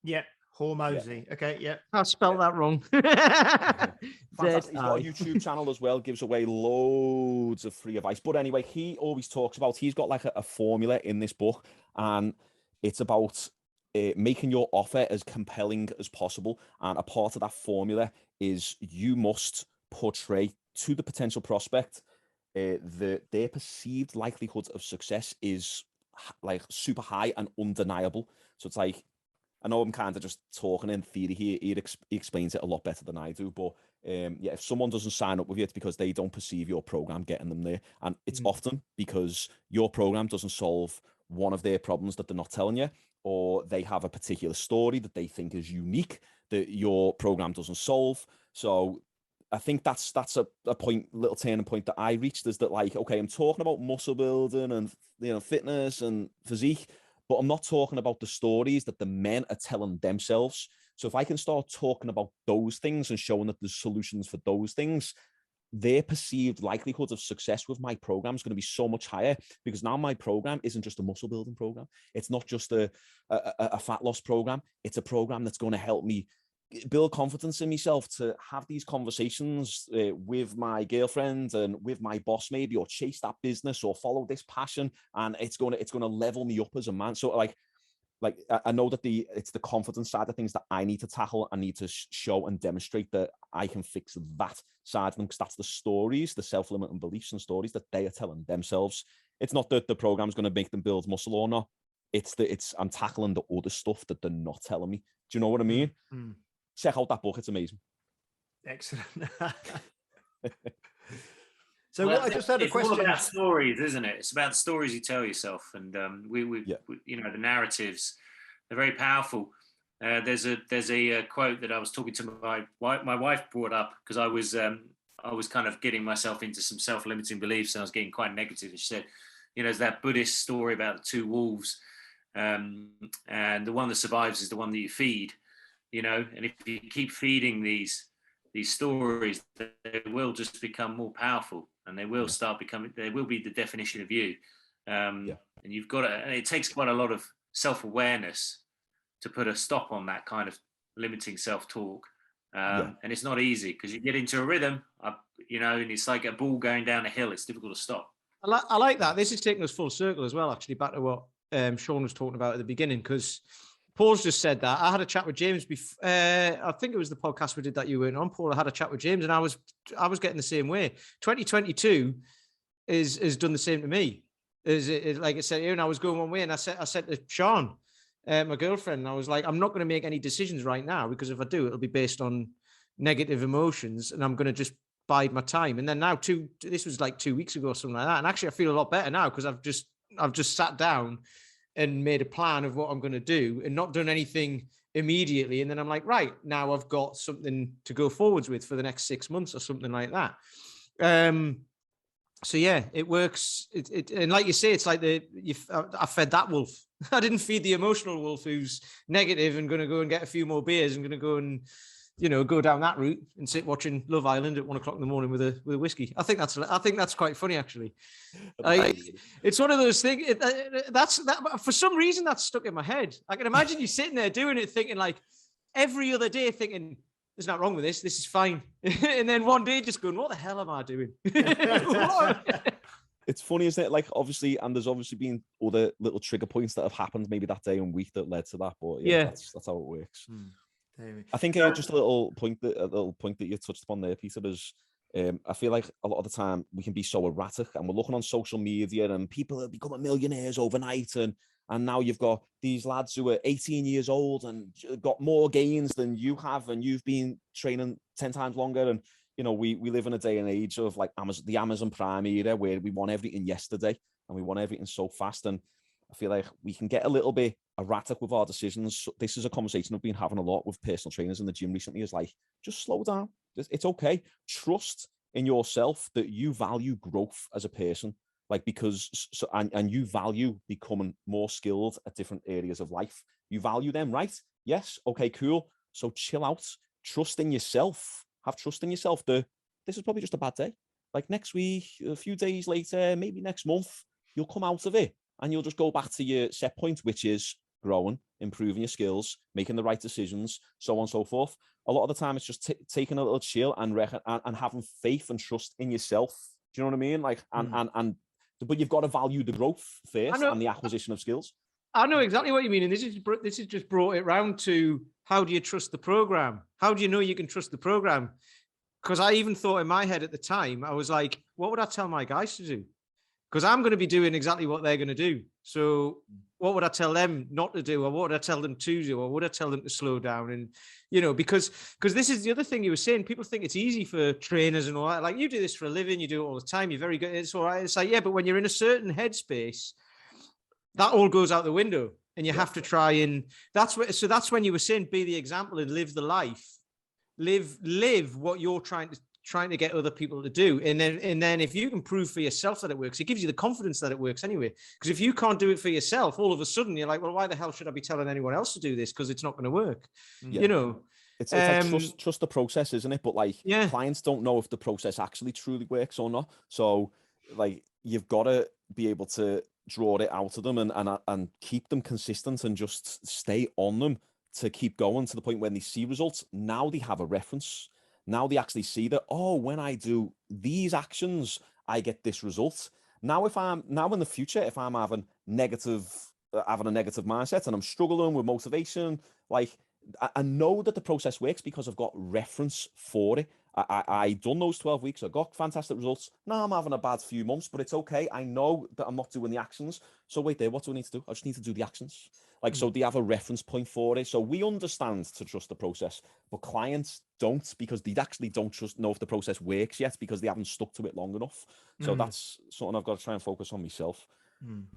Yeah, Hormozy. Yeah. Okay, yeah. I spelled that wrong. Fantastic. He's got a YouTube channel as well, gives away loads of free advice. But anyway, he always talks about, he's got like a formula in this book, and it's about making your offer as compelling as possible. And a part of that formula is you must portray to the potential prospect their perceived likelihood of success is like super high and undeniable. So it's like, I know I'm kind of just talking in theory here. He explains it a lot better than I do. But if someone doesn't sign up with you, it's because they don't perceive your program getting them there. And it's often because your program doesn't solve one of their problems that they're not telling you, or they have a particular story that they think is unique that your program doesn't solve. So I think that's a point, little turning point that I reached, is that like, okay, I'm talking about muscle building and fitness and physique, but I'm not talking about the stories that the men are telling themselves. So if I can start talking about those things and showing that there's solutions for those things, their perceived likelihood of success with my program is going to be so much higher, because now my program isn't just a muscle building program. It's not just a fat loss program. It's a program that's going to help me build confidence in myself to have these conversations with my girlfriend and with my boss, maybe, or chase that business or follow this passion. And it's going to level me up as a man. So like I know that it's the confidence side of things that I need to tackle. I need to show and demonstrate that I can fix that side of them, because that's the stories, the self-limiting beliefs and stories that they are telling themselves. It's not that the program's going to make them build muscle or not. I'm tackling the other stuff that they're not telling me. Do you know what I mean? Check out that book. It's amazing. Excellent. So I just had a question. It's all about stories, isn't it? It's about the stories you tell yourself, and we the narratives, they're very powerful. There's a quote that I was talking to my wife brought up, because I was kind of getting myself into some self-limiting beliefs, and I was getting quite negative. And she said, there's that Buddhist story about the 2 wolves, and the one that survives is the one that you feed. And if you keep feeding these stories, they will just become more powerful, and they will they will be the definition of you. And you've got to, and it takes quite a lot of self-awareness to put a stop on that kind of limiting self-talk. And it's not easy, because you get into a rhythm, and it's like a ball going down a hill. It's difficult to stop. I like that. This is taking us full circle as well, actually, back to what Shaun was talking about at the beginning, because Paul's just said that. I had a chat with James before. I think it was the podcast we did that you weren't on, Paul. I had a chat with James, and I was getting the same way. 2022 is done the same to me. Like I said here, and I was going one way, and I said to Shaun, my girlfriend, and I was like, I'm not going to make any decisions right now, because if I do, it'll be based on negative emotions, and I'm going to just bide my time. And then now, this was like 2 weeks ago or something like that, and actually I feel a lot better now, because I've just sat down and made a plan of what I'm going to do and not done anything immediately. And then I'm like, right, now I've got something to go forwards with for the next 6 months or something like that. So yeah, it works. And like you say, it's like I fed that wolf. I didn't feed the emotional wolf who's negative and going to go and get a few more beers and going to go and, go down that route and sit watching Love Island at 1 o'clock in the morning with a whiskey. I think that's quite funny, actually. It's one of those things. That for some reason that's stuck in my head. I can imagine you sitting there doing it, thinking like every other day, thinking, there's nothing wrong with this. This is fine. And then one day just going, what the hell am I doing? It's funny, isn't it? Like, obviously, and there's obviously been other little trigger points that have happened maybe that day and week that led to that. But yeah. That's how it works. I think just a little point that you touched upon there, Peter, is I feel like a lot of the time we can be so erratic, and we're looking on social media and people are becoming millionaires overnight, and now you've got these lads who are 18 years old and got more gains than you have, and you've been training 10 times longer. And, we live in a day and age of like the Amazon Prime era where we want everything yesterday and we want everything so fast. And I feel like we can get a little bit erratic with our decisions. This is a conversation I've been having a lot with personal trainers in the gym recently, is like, just slow down. It's okay. Trust in yourself that you value growth as a person. Like, because, and you value becoming more skilled at different areas of life. You value them, right? Yes. Okay, cool. So chill out, trust in yourself, have trust in yourself that this is probably just a bad day. Like next week, a few days later, maybe next month, you'll come out of it and you'll just go back to your set point, which is growing, improving your skills, making the right decisions, so on and so forth. A lot of the time it's just taking a little chill and having faith and trust in yourself. Do you know what I mean? Like, but you've got to value the growth first and the acquisition of skills. I know exactly what you mean. And this is just brought it round to, how do you trust the program? How do you know you can trust the program? Because I even thought in my head at the time, I was like, what would I tell my guys to do? Because I'm going to be doing exactly what they're going to do. So what would I tell them not to do? Or what would I tell them to do? Or would I tell them to slow down? And, because this is the other thing you were saying. People think it's easy for trainers and all that. Like, you do this for a living, you do it all the time. You're very good. It's all right. It's like, yeah, but when you're in a certain headspace, that all goes out the window and you have to try. And that's when you were saying, be the example and live the life, live what you're trying to get other people to do. And then if you can prove for yourself that it works, it gives you the confidence that it works anyway. Because if you can't do it for yourself, all of a sudden you're like, well, why the hell should I be telling anyone else to do this? Because it's not going to work. Yeah. It's like trust the process, isn't it? But like, clients don't know if the process actually truly works or not. So like, you've got to be able to draw it out of them and keep them consistent and just stay on them to keep going to the point when they see results. Now they have a reference. Now they actually see that, oh, when I do these actions, I get this result. Now in the future, if I'm having a negative mindset and I'm struggling with motivation, like, I know that the process works because I've got reference for it. I done those 12 weeks. I got fantastic results. Now I'm having a bad few months, but it's okay. I know that I'm not doing the actions. So wait there, what do I need to do? I just need to do the actions. Like, so they have a reference point for it. So we understand to trust the process, but clients don't, because they actually don't know if the process works yet because they haven't stuck to it long enough. So that's something I've got to try and focus on myself.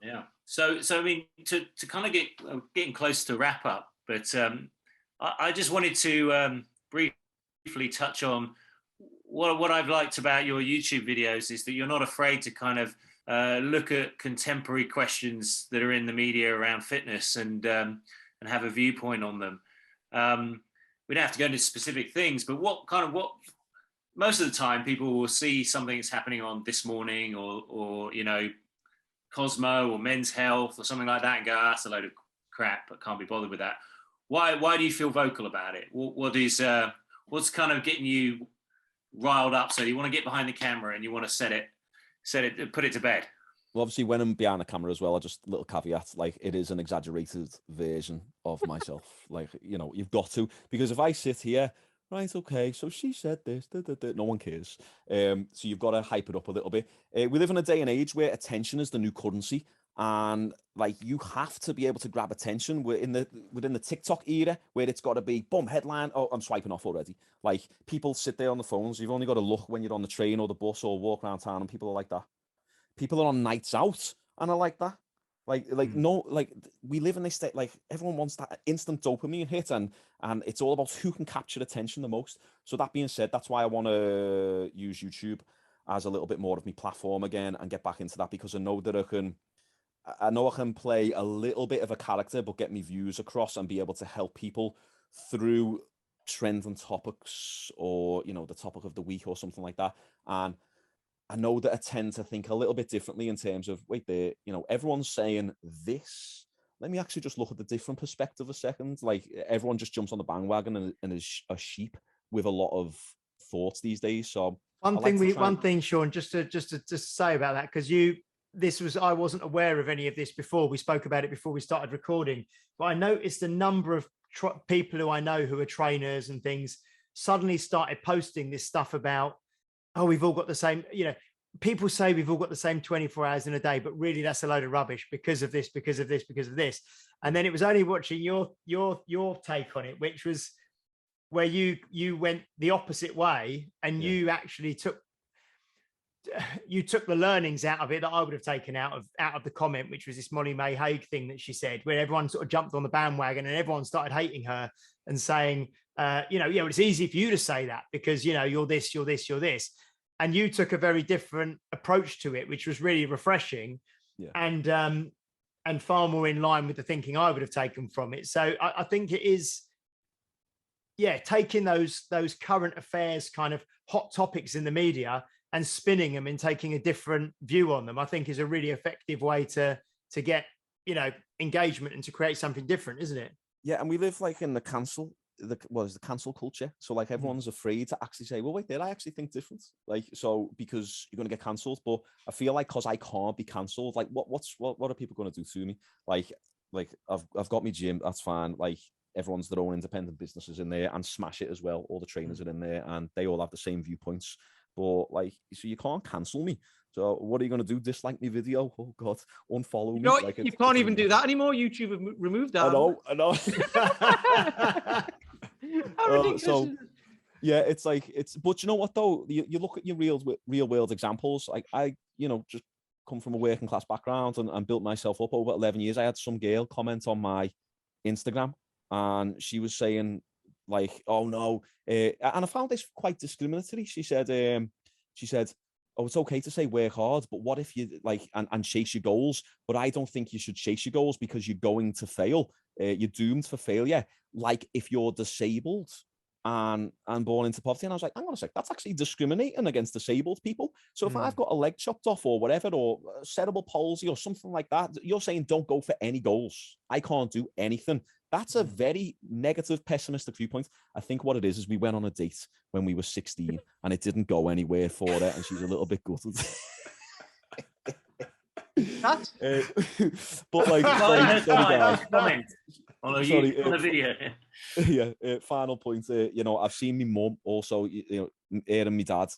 Yeah. So I mean, to kind of getting close to wrap up, but I just wanted to briefly touch on what I've liked about your YouTube videos is that you're not afraid to kind of look at contemporary questions that are in the media around fitness and have a viewpoint on them. We don't have to go into specific things, but what most of the time people will see something that's happening on This Morning or Cosmo or Men's Health or something like that and go, that's a load of crap, I can't be bothered with that. Why do you feel vocal about it? What's kind of getting you riled up so you want to get behind the camera and you want to put it to bed? Well, obviously when I'm behind the camera as well, just a little caveat, like, it is an exaggerated version of myself. Like, you've got to, because if I sit here, right, okay, so she said this, no one cares. So you've got to hype it up a little bit. We live in a day and age where attention is the new currency. And like, you have to be able to grab attention. We're within the TikTok era where it's got to be boom, headline. Oh, I'm swiping off already. Like, people sit there on the phones. You've only got to look when you're on the train or the bus or walk around town, and people are like that. People are on nights out and are like that. No, like we live in this state, like everyone wants that instant dopamine hit, and it's all about who can capture attention the most. So that being said, that's why I want to use YouTube as a little bit more of my platform again and get back into that, because I know that I can play a little bit of a character, but get me views across and be able to help people through trending topics, or, you know, the topic of the week or something like that. And I know that I tend to think a little bit differently in terms of, wait, you know, everyone's saying this. Let me actually just look at the different perspective a second. Like, everyone just jumps on the bandwagon and is a sheep with a lot of thoughts these days. So one thing, Shaun, just to say about that, because I wasn't aware of any of this before. We spoke about it before we started recording, but I noticed a number of people who I know who are trainers and things suddenly started posting this stuff about, oh, we've all got the same, you know, people say we've all got the same 24 hours in a day, but really that's a load of rubbish because of this, because of this, because of this. And then it was only watching your take on it, which was where you went the opposite way, and you actually took the learnings out of it that I would have taken out of the comment, which was this Molly May Hague thing that she said, where everyone sort of jumped on the bandwagon and everyone started hating her and saying, you know, yeah, well, it's easy for you to say that because, you know, you're this, you're this, you're this. And you took a very different approach to it, which was really refreshing and far more in line with the thinking I would have taken from it. So I think it is, taking those current affairs kind of hot topics in the media and spinning them and taking a different view on them, I think is a really effective way to get, you know, engagement and to create something different, isn't it? Yeah, and we live like in the cancel culture. So like everyone's afraid to actually say, well, wait, did I actually think different? Like, so because you're going to get cancelled. But I feel like because I can't be cancelled, like what are people going to do to me? Like I've got my gym, that's fine. Like everyone's their own independent businesses in there, and Smash It as well. All the trainers are in there and they all have the same viewpoints. But like, so you can't cancel me. So what are you going to do? Dislike my video? Oh God, unfollow me. Like you can't even do that anymore. YouTube have removed that. I know. How ridiculous is it? Yeah, but you know what though? You look at your real world examples. Like I, you know, just come from a working class background and built myself up over 11 years. I had some girl comment on my Instagram and she was saying like, oh no, and I found this quite discriminatory. She said, oh, it's okay to say work hard, but what if you like and chase your goals? But I don't think you should chase your goals because you're going to fail. You're doomed for failure. Like if you're disabled and born into poverty. And I was like, hang on a sec, that's actually discriminating against disabled people. So if I've got a leg chopped off or whatever, or cerebral palsy or something like that, you're saying don't go for any goals. I can't do anything. That's a very negative, pessimistic viewpoint. I think what it is we went on a date when we were 16 and it didn't go anywhere for her and she's a little bit gutted. But like, comment on a video. Final point. You know, I've seen my mum also. You know, her and my dad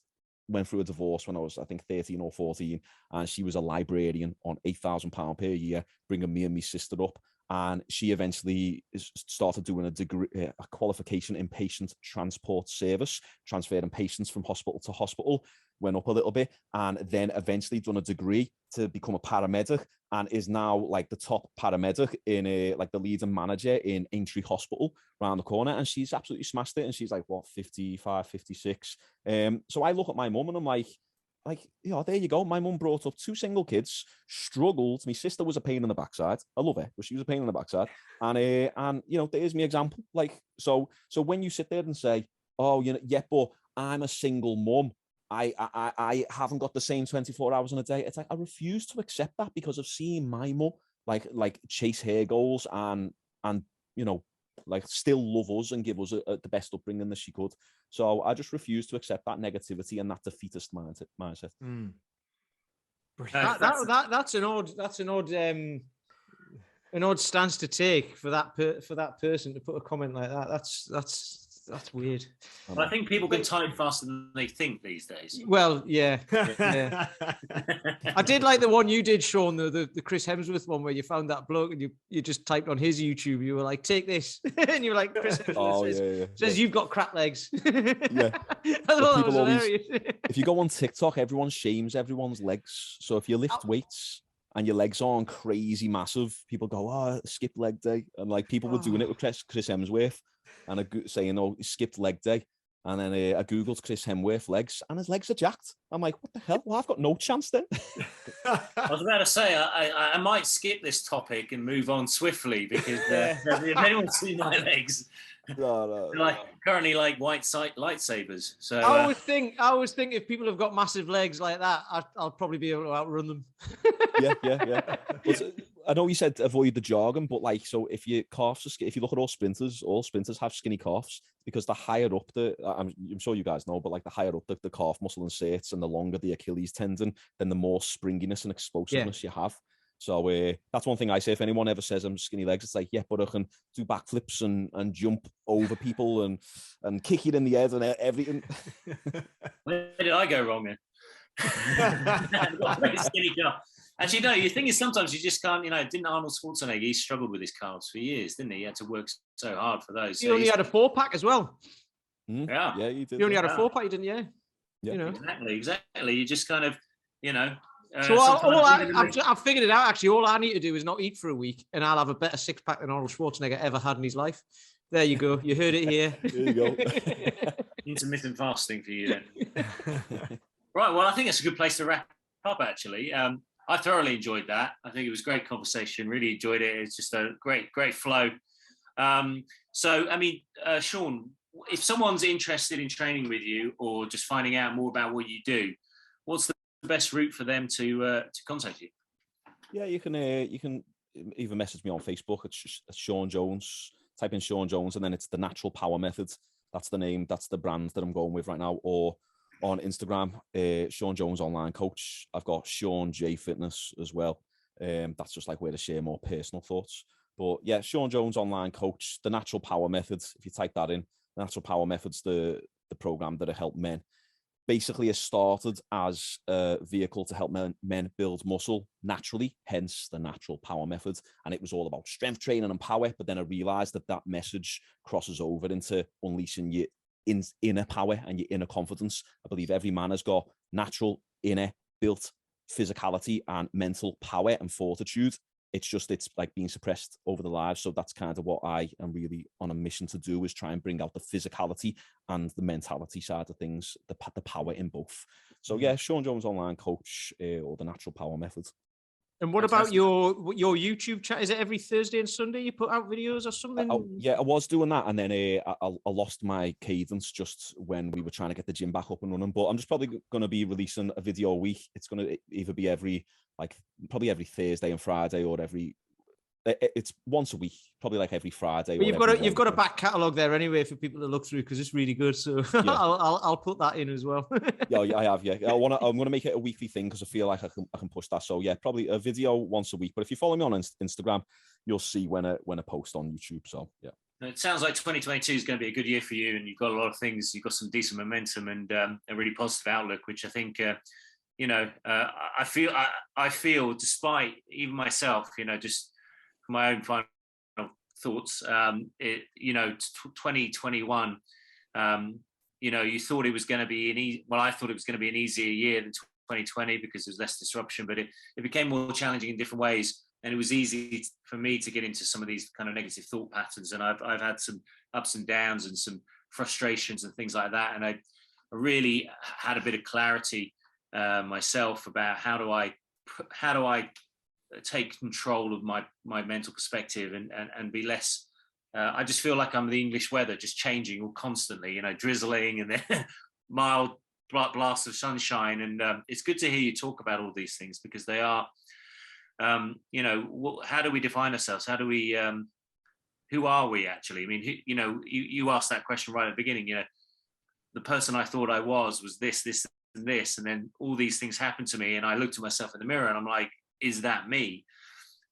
went through a divorce when I was, I think, 13 or 14, and she was a librarian on £8,000 per year, bringing me and my sister up. And she eventually started doing a degree, a qualification in patient transport service, transferring patients from hospital to hospital, went up a little bit, and then eventually done a degree to become a paramedic, and is now like the top paramedic in like the leading manager in Aintree Hospital around the corner. And she's absolutely smashed it. And she's like, what, 55, 56. So I look at my mum and I'm like, you know, there you go. My mum brought up 2 single kids, struggled. My sister was a pain in the backside. I love her, but she was a pain in the backside. And you know, there's my example. Like, so when you sit there and say, oh, you know, yeah, but I'm a single mum, I haven't got the same 24 hours in a day. It's like I refuse to accept that because of seeing my mum like chase her goals and you know, like still love us and give us the best upbringing that she could. So I just refuse to accept that negativity and that defeatist mindset. That's an odd stance to take for that person to put a comment like that. That's weird. I think people can type faster than they think these days. Well, yeah. I did like the one you did, Shaun, the Chris Hemsworth one where you found that bloke and you just typed on his YouTube. You were like, take this. And you were like, Chris Hemsworth says you've got crap legs. Yeah. I thought that was hilarious. If you go on TikTok, everyone shames everyone's legs. So if you lift weights and your legs aren't crazy massive, people go, oh, skip leg day. And like people were doing it with Chris Hemsworth and saying, oh, he skipped leg day. And then I Googled Chris Hemsworth legs and his legs are jacked. I'm like, what the hell? Well, I've got no chance then. I was about to say, I might skip this topic and move on swiftly because if anyone's seen my legs, like currently like lightsabers. So I always think if people have got massive legs like that, I'll probably be able to outrun them. yeah. But I know you said avoid the jargon, but like, so if your calves are if you look at all sprinters have skinny calves because the higher up I'm sure you guys know, but like the higher up the calf muscle inserts and the longer the Achilles tendon, then the more springiness and explosiveness you have. So that's one thing I say. If anyone ever says I'm skinny legs, it's like, yeah, but I can do backflips and jump over people and kick it in the head and everything. Where did I go wrong then? I've got a very skinny calf. Actually, no, the thing is sometimes you just can't, didn't Arnold Schwarzenegger, he struggled with his calves for years, didn't he? He had to work so hard for those. He only had a 4-pack as well. Yeah, you did. You only had a 4-pack, didn't you? Yeah. Exactly. You just kind of, So I've figured it out. Actually, all I need to do is not eat for a week, and I'll have a better 6-pack than Arnold Schwarzenegger ever had in his life. There you go. You heard it here. There you go. Intermittent fasting for you then. Right. Well, I think it's a good place to wrap up. Actually, I thoroughly enjoyed that. I think it was a great conversation. Really enjoyed it. It's just a great flow. So, I mean, Shaun, if someone's interested in training with you or just finding out more about what you do, what's the best route for them to contact you? Yeah, you can either message me on Facebook. It's Shaun Jones. Type in Shaun Jones, and then it's the Natural Power Method. That's the name. That's the brand that I'm going with right now. Or on Instagram, Shaun Jones Online Coach. I've got Shaun J Fitness as well. That's just like where to share more personal thoughts. But yeah, Shaun Jones Online Coach, the Natural Power Method. If you type that in, the Natural Power Method's the program that help men. Basically, it started as a vehicle to help men build muscle naturally, hence the Natural Power Method. And it was all about strength training and power. But then I realized that message crosses over into unleashing your inner power and your inner confidence. I believe every man has got natural, inner, built physicality and mental power and fortitude. It's like being suppressed over the lives. So that's kind of what I am really on a mission to do, is try and bring out the physicality and the mentality side of things, the power in both. So yeah, Shaun Jones Online Coach, or the Natural Power Method. And what about your YouTube chat? Is it every Thursday and Sunday you put out videos or something? Yeah, I was doing that, and then I lost my cadence just when we were trying to get the gym back up and running. But I'm just probably going to be releasing a video a week. It's going to either be probably every Thursday and Friday, or it's once a week, probably like every Friday. But you've got a back catalogue there anyway for people to look through, because it's really good. So yeah. I'll put that in as well. Yeah, I have. Yeah, I'm going to make it a weekly thing because I feel like I can push that. So yeah, probably a video once a week. But if you follow me on Instagram, you'll see when I post on YouTube. So yeah. It sounds like 2022 is going to be a good year for you, and you've got a lot of things. You've got some decent momentum and a really positive outlook, which I think. I feel, despite even myself, just my own final thoughts, 2021, you thought it was going to be I thought it was going to be an easier year than 2020 because there was less disruption, but it became more challenging in different ways. And it was easy for me to get into some of these kind of negative thought patterns. And I've had some ups and downs and some frustrations and things like that. And I really had a bit of clarity myself about how do I take control of my mental perspective and be less. I just feel like I'm the English weather, just changing all constantly. Drizzling and then mild blasts of sunshine. And it's good to hear you talk about all these things, because they are. How do we define ourselves? How do we? Who are we actually? I mean, you asked that question right at the beginning. The person I thought I was this, and this, and then all these things happened to me, and I looked at myself in the mirror and I'm like, is that me?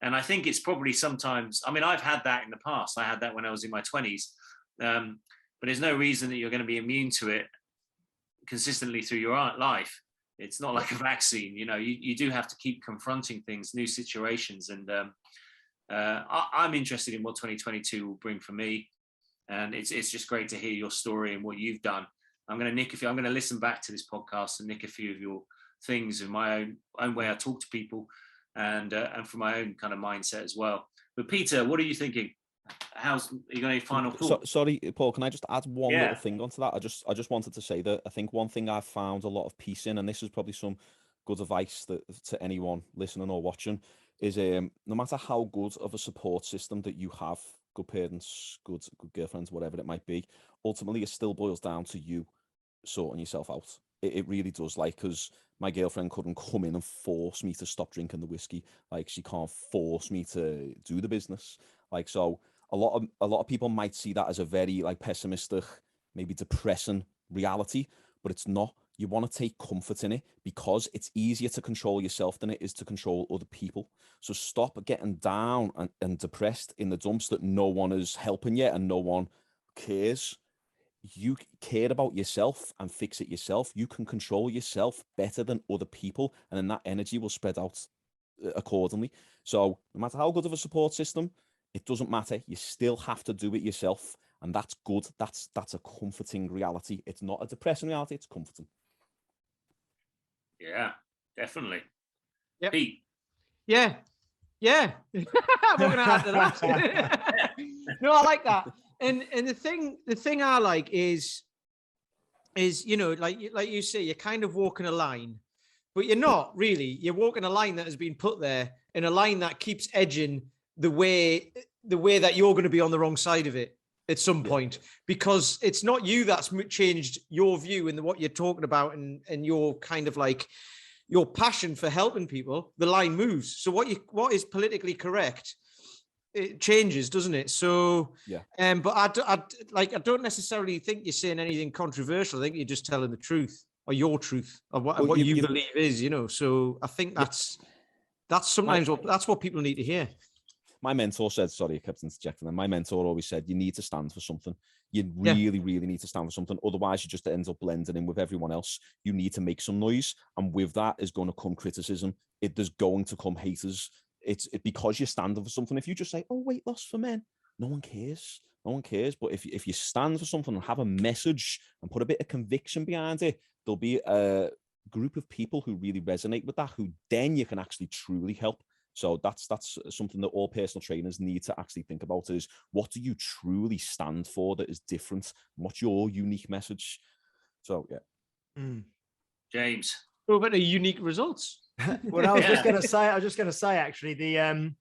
And I think it's probably sometimes, I mean, I've had that in the past. I had that when I was in my 20s, but there's no reason that you're going to be immune to it consistently through your life. It's not like a vaccine. You do have to keep confronting things, new situations, and I'm interested in what 2022 will bring for me, and it's just great to hear your story and what you've done. I'm going to listen back to this podcast and nick a few of your things in my own way I talk to people, and for my own kind of mindset as well. But Peter, what are you thinking? You got any final thoughts? Sorry, Paul, can I just add one little thing onto that? I just wanted to say that I think one thing I've found a lot of peace in, and this is probably some good advice to anyone listening or watching, is no matter how good of a support system that you have, good parents, good girlfriends, whatever it might be, ultimately it still boils down to you sorting yourself out. It really does. Like, because my girlfriend couldn't come in and force me to stop drinking the whiskey. Like, she can't force me to do the business. Like, so a lot of people might see that as a very like pessimistic, maybe depressing reality, but it's not. You want to take comfort in it because it's easier to control yourself than it is to control other people. So stop getting down and depressed in the dumps that no one is helping you and no one cares. You care about yourself and fix it yourself. You can control yourself better than other people, and then that energy will spread out accordingly. So no matter how good of a support system, it doesn't matter. You still have to do it yourself, and that's good. That's a comforting reality. It's not a depressing reality. It's comforting. Yeah, definitely. Yep. Pete. Yeah. I'm not going to add to that. No, I like that. And the thing I like is you know, like you say, you're kind of walking a line, but you're not really. You're walking a line that has been put there, in a line that keeps edging the way that you're going to be on the wrong side of it at some point, because it's not you that's changed your view and what you're talking about and your kind of like your passion for helping people. The line moves. So what is politically correct, it changes, doesn't it? So yeah. But I don't necessarily think you're saying anything controversial. I think you're just telling the truth, or your truth, of what you believe is, you know. So I think that's sometimes that's what people need to hear. My mentor said, sorry, I kept interjecting, and my mentor always said, you need to stand for something. You really need to stand for something. Otherwise, you just end up blending in with everyone else. You need to make some noise. And with that is going to come criticism. There's going to come haters. It's because you're standing for something. If you just say, oh, weight loss for men, no one cares. No one cares. But if you stand for something and have a message and put a bit of conviction behind it, there'll be a group of people who really resonate with that, who then you can actually truly help. So that's something that all personal trainers need to actually think about, is what do you truly stand for that is different? What's your unique message? So, yeah. James. What about the unique results? Well, I was just going to say, actually, the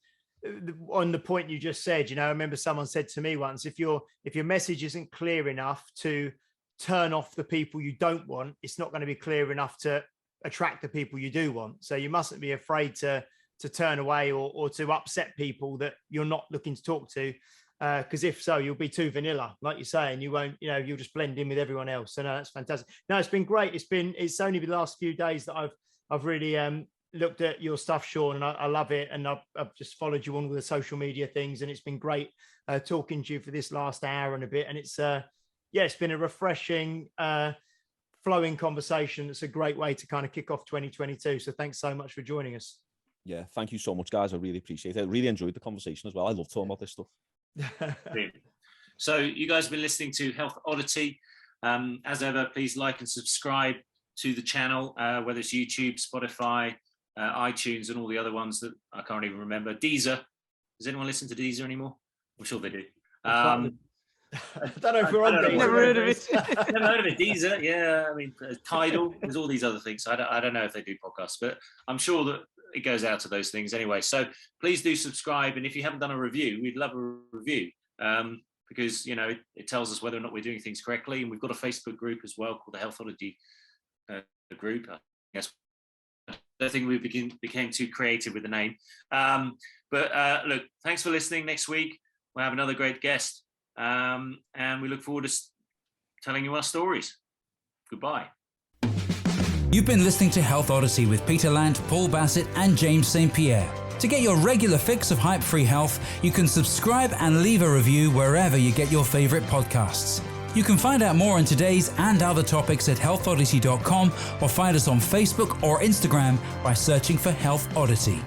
on the point you just said, you know, I remember someone said to me once, if your message isn't clear enough to turn off the people you don't want, it's not going to be clear enough to attract the people you do want. So you mustn't be afraid to turn away or to upset people that you're not looking to talk to, because if so, you'll be too vanilla, like you say, and you won't, you know, you'll just blend in with everyone else. So no, that's fantastic. No, it's been great. It's only the last few days that I've really looked at your stuff, Shaun, and I love it. And I've just followed you on with the social media things, and it's been great talking to you for this last hour and a bit. And it's it's been a refreshing, flowing conversation. It's a great way to kind of kick off 2022. So thanks so much for joining us. Yeah, thank you so much, guys. I really appreciate it. I really enjoyed the conversation as well. I love talking about this stuff. So you guys have been listening to Health Oddity. As ever, please like and subscribe to the channel, whether it's YouTube, Spotify, iTunes, and all the other ones that I can't even remember. Deezer. Does anyone listen to Deezer anymore? I'm sure they do. I don't know if we're on Deezer. Never heard of it. Never heard of it. Deezer, yeah. I mean, Tidal. There's all these other things. I don't know if they do podcasts, but I'm sure that it goes out to those things anyway. So please do subscribe. And if you haven't done a review, we'd love a review, because, you know, it tells us whether or not we're doing things correctly. And we've got a Facebook group as well called the Health Oddity group. I guess I don't think we became too creative with the name. But look, thanks for listening. Next week, we'll have another great guest. And we look forward to telling you our stories. Goodbye. You've been listening to Health Odyssey with Peter Lant, Paul Bassett and James St. Pierre. To get your regular fix of hype-free health, you can subscribe and leave a review wherever you get your favourite podcasts. You can find out more on today's and other topics at healthodyssey.com, or find us on Facebook or Instagram by searching for Health Oddity.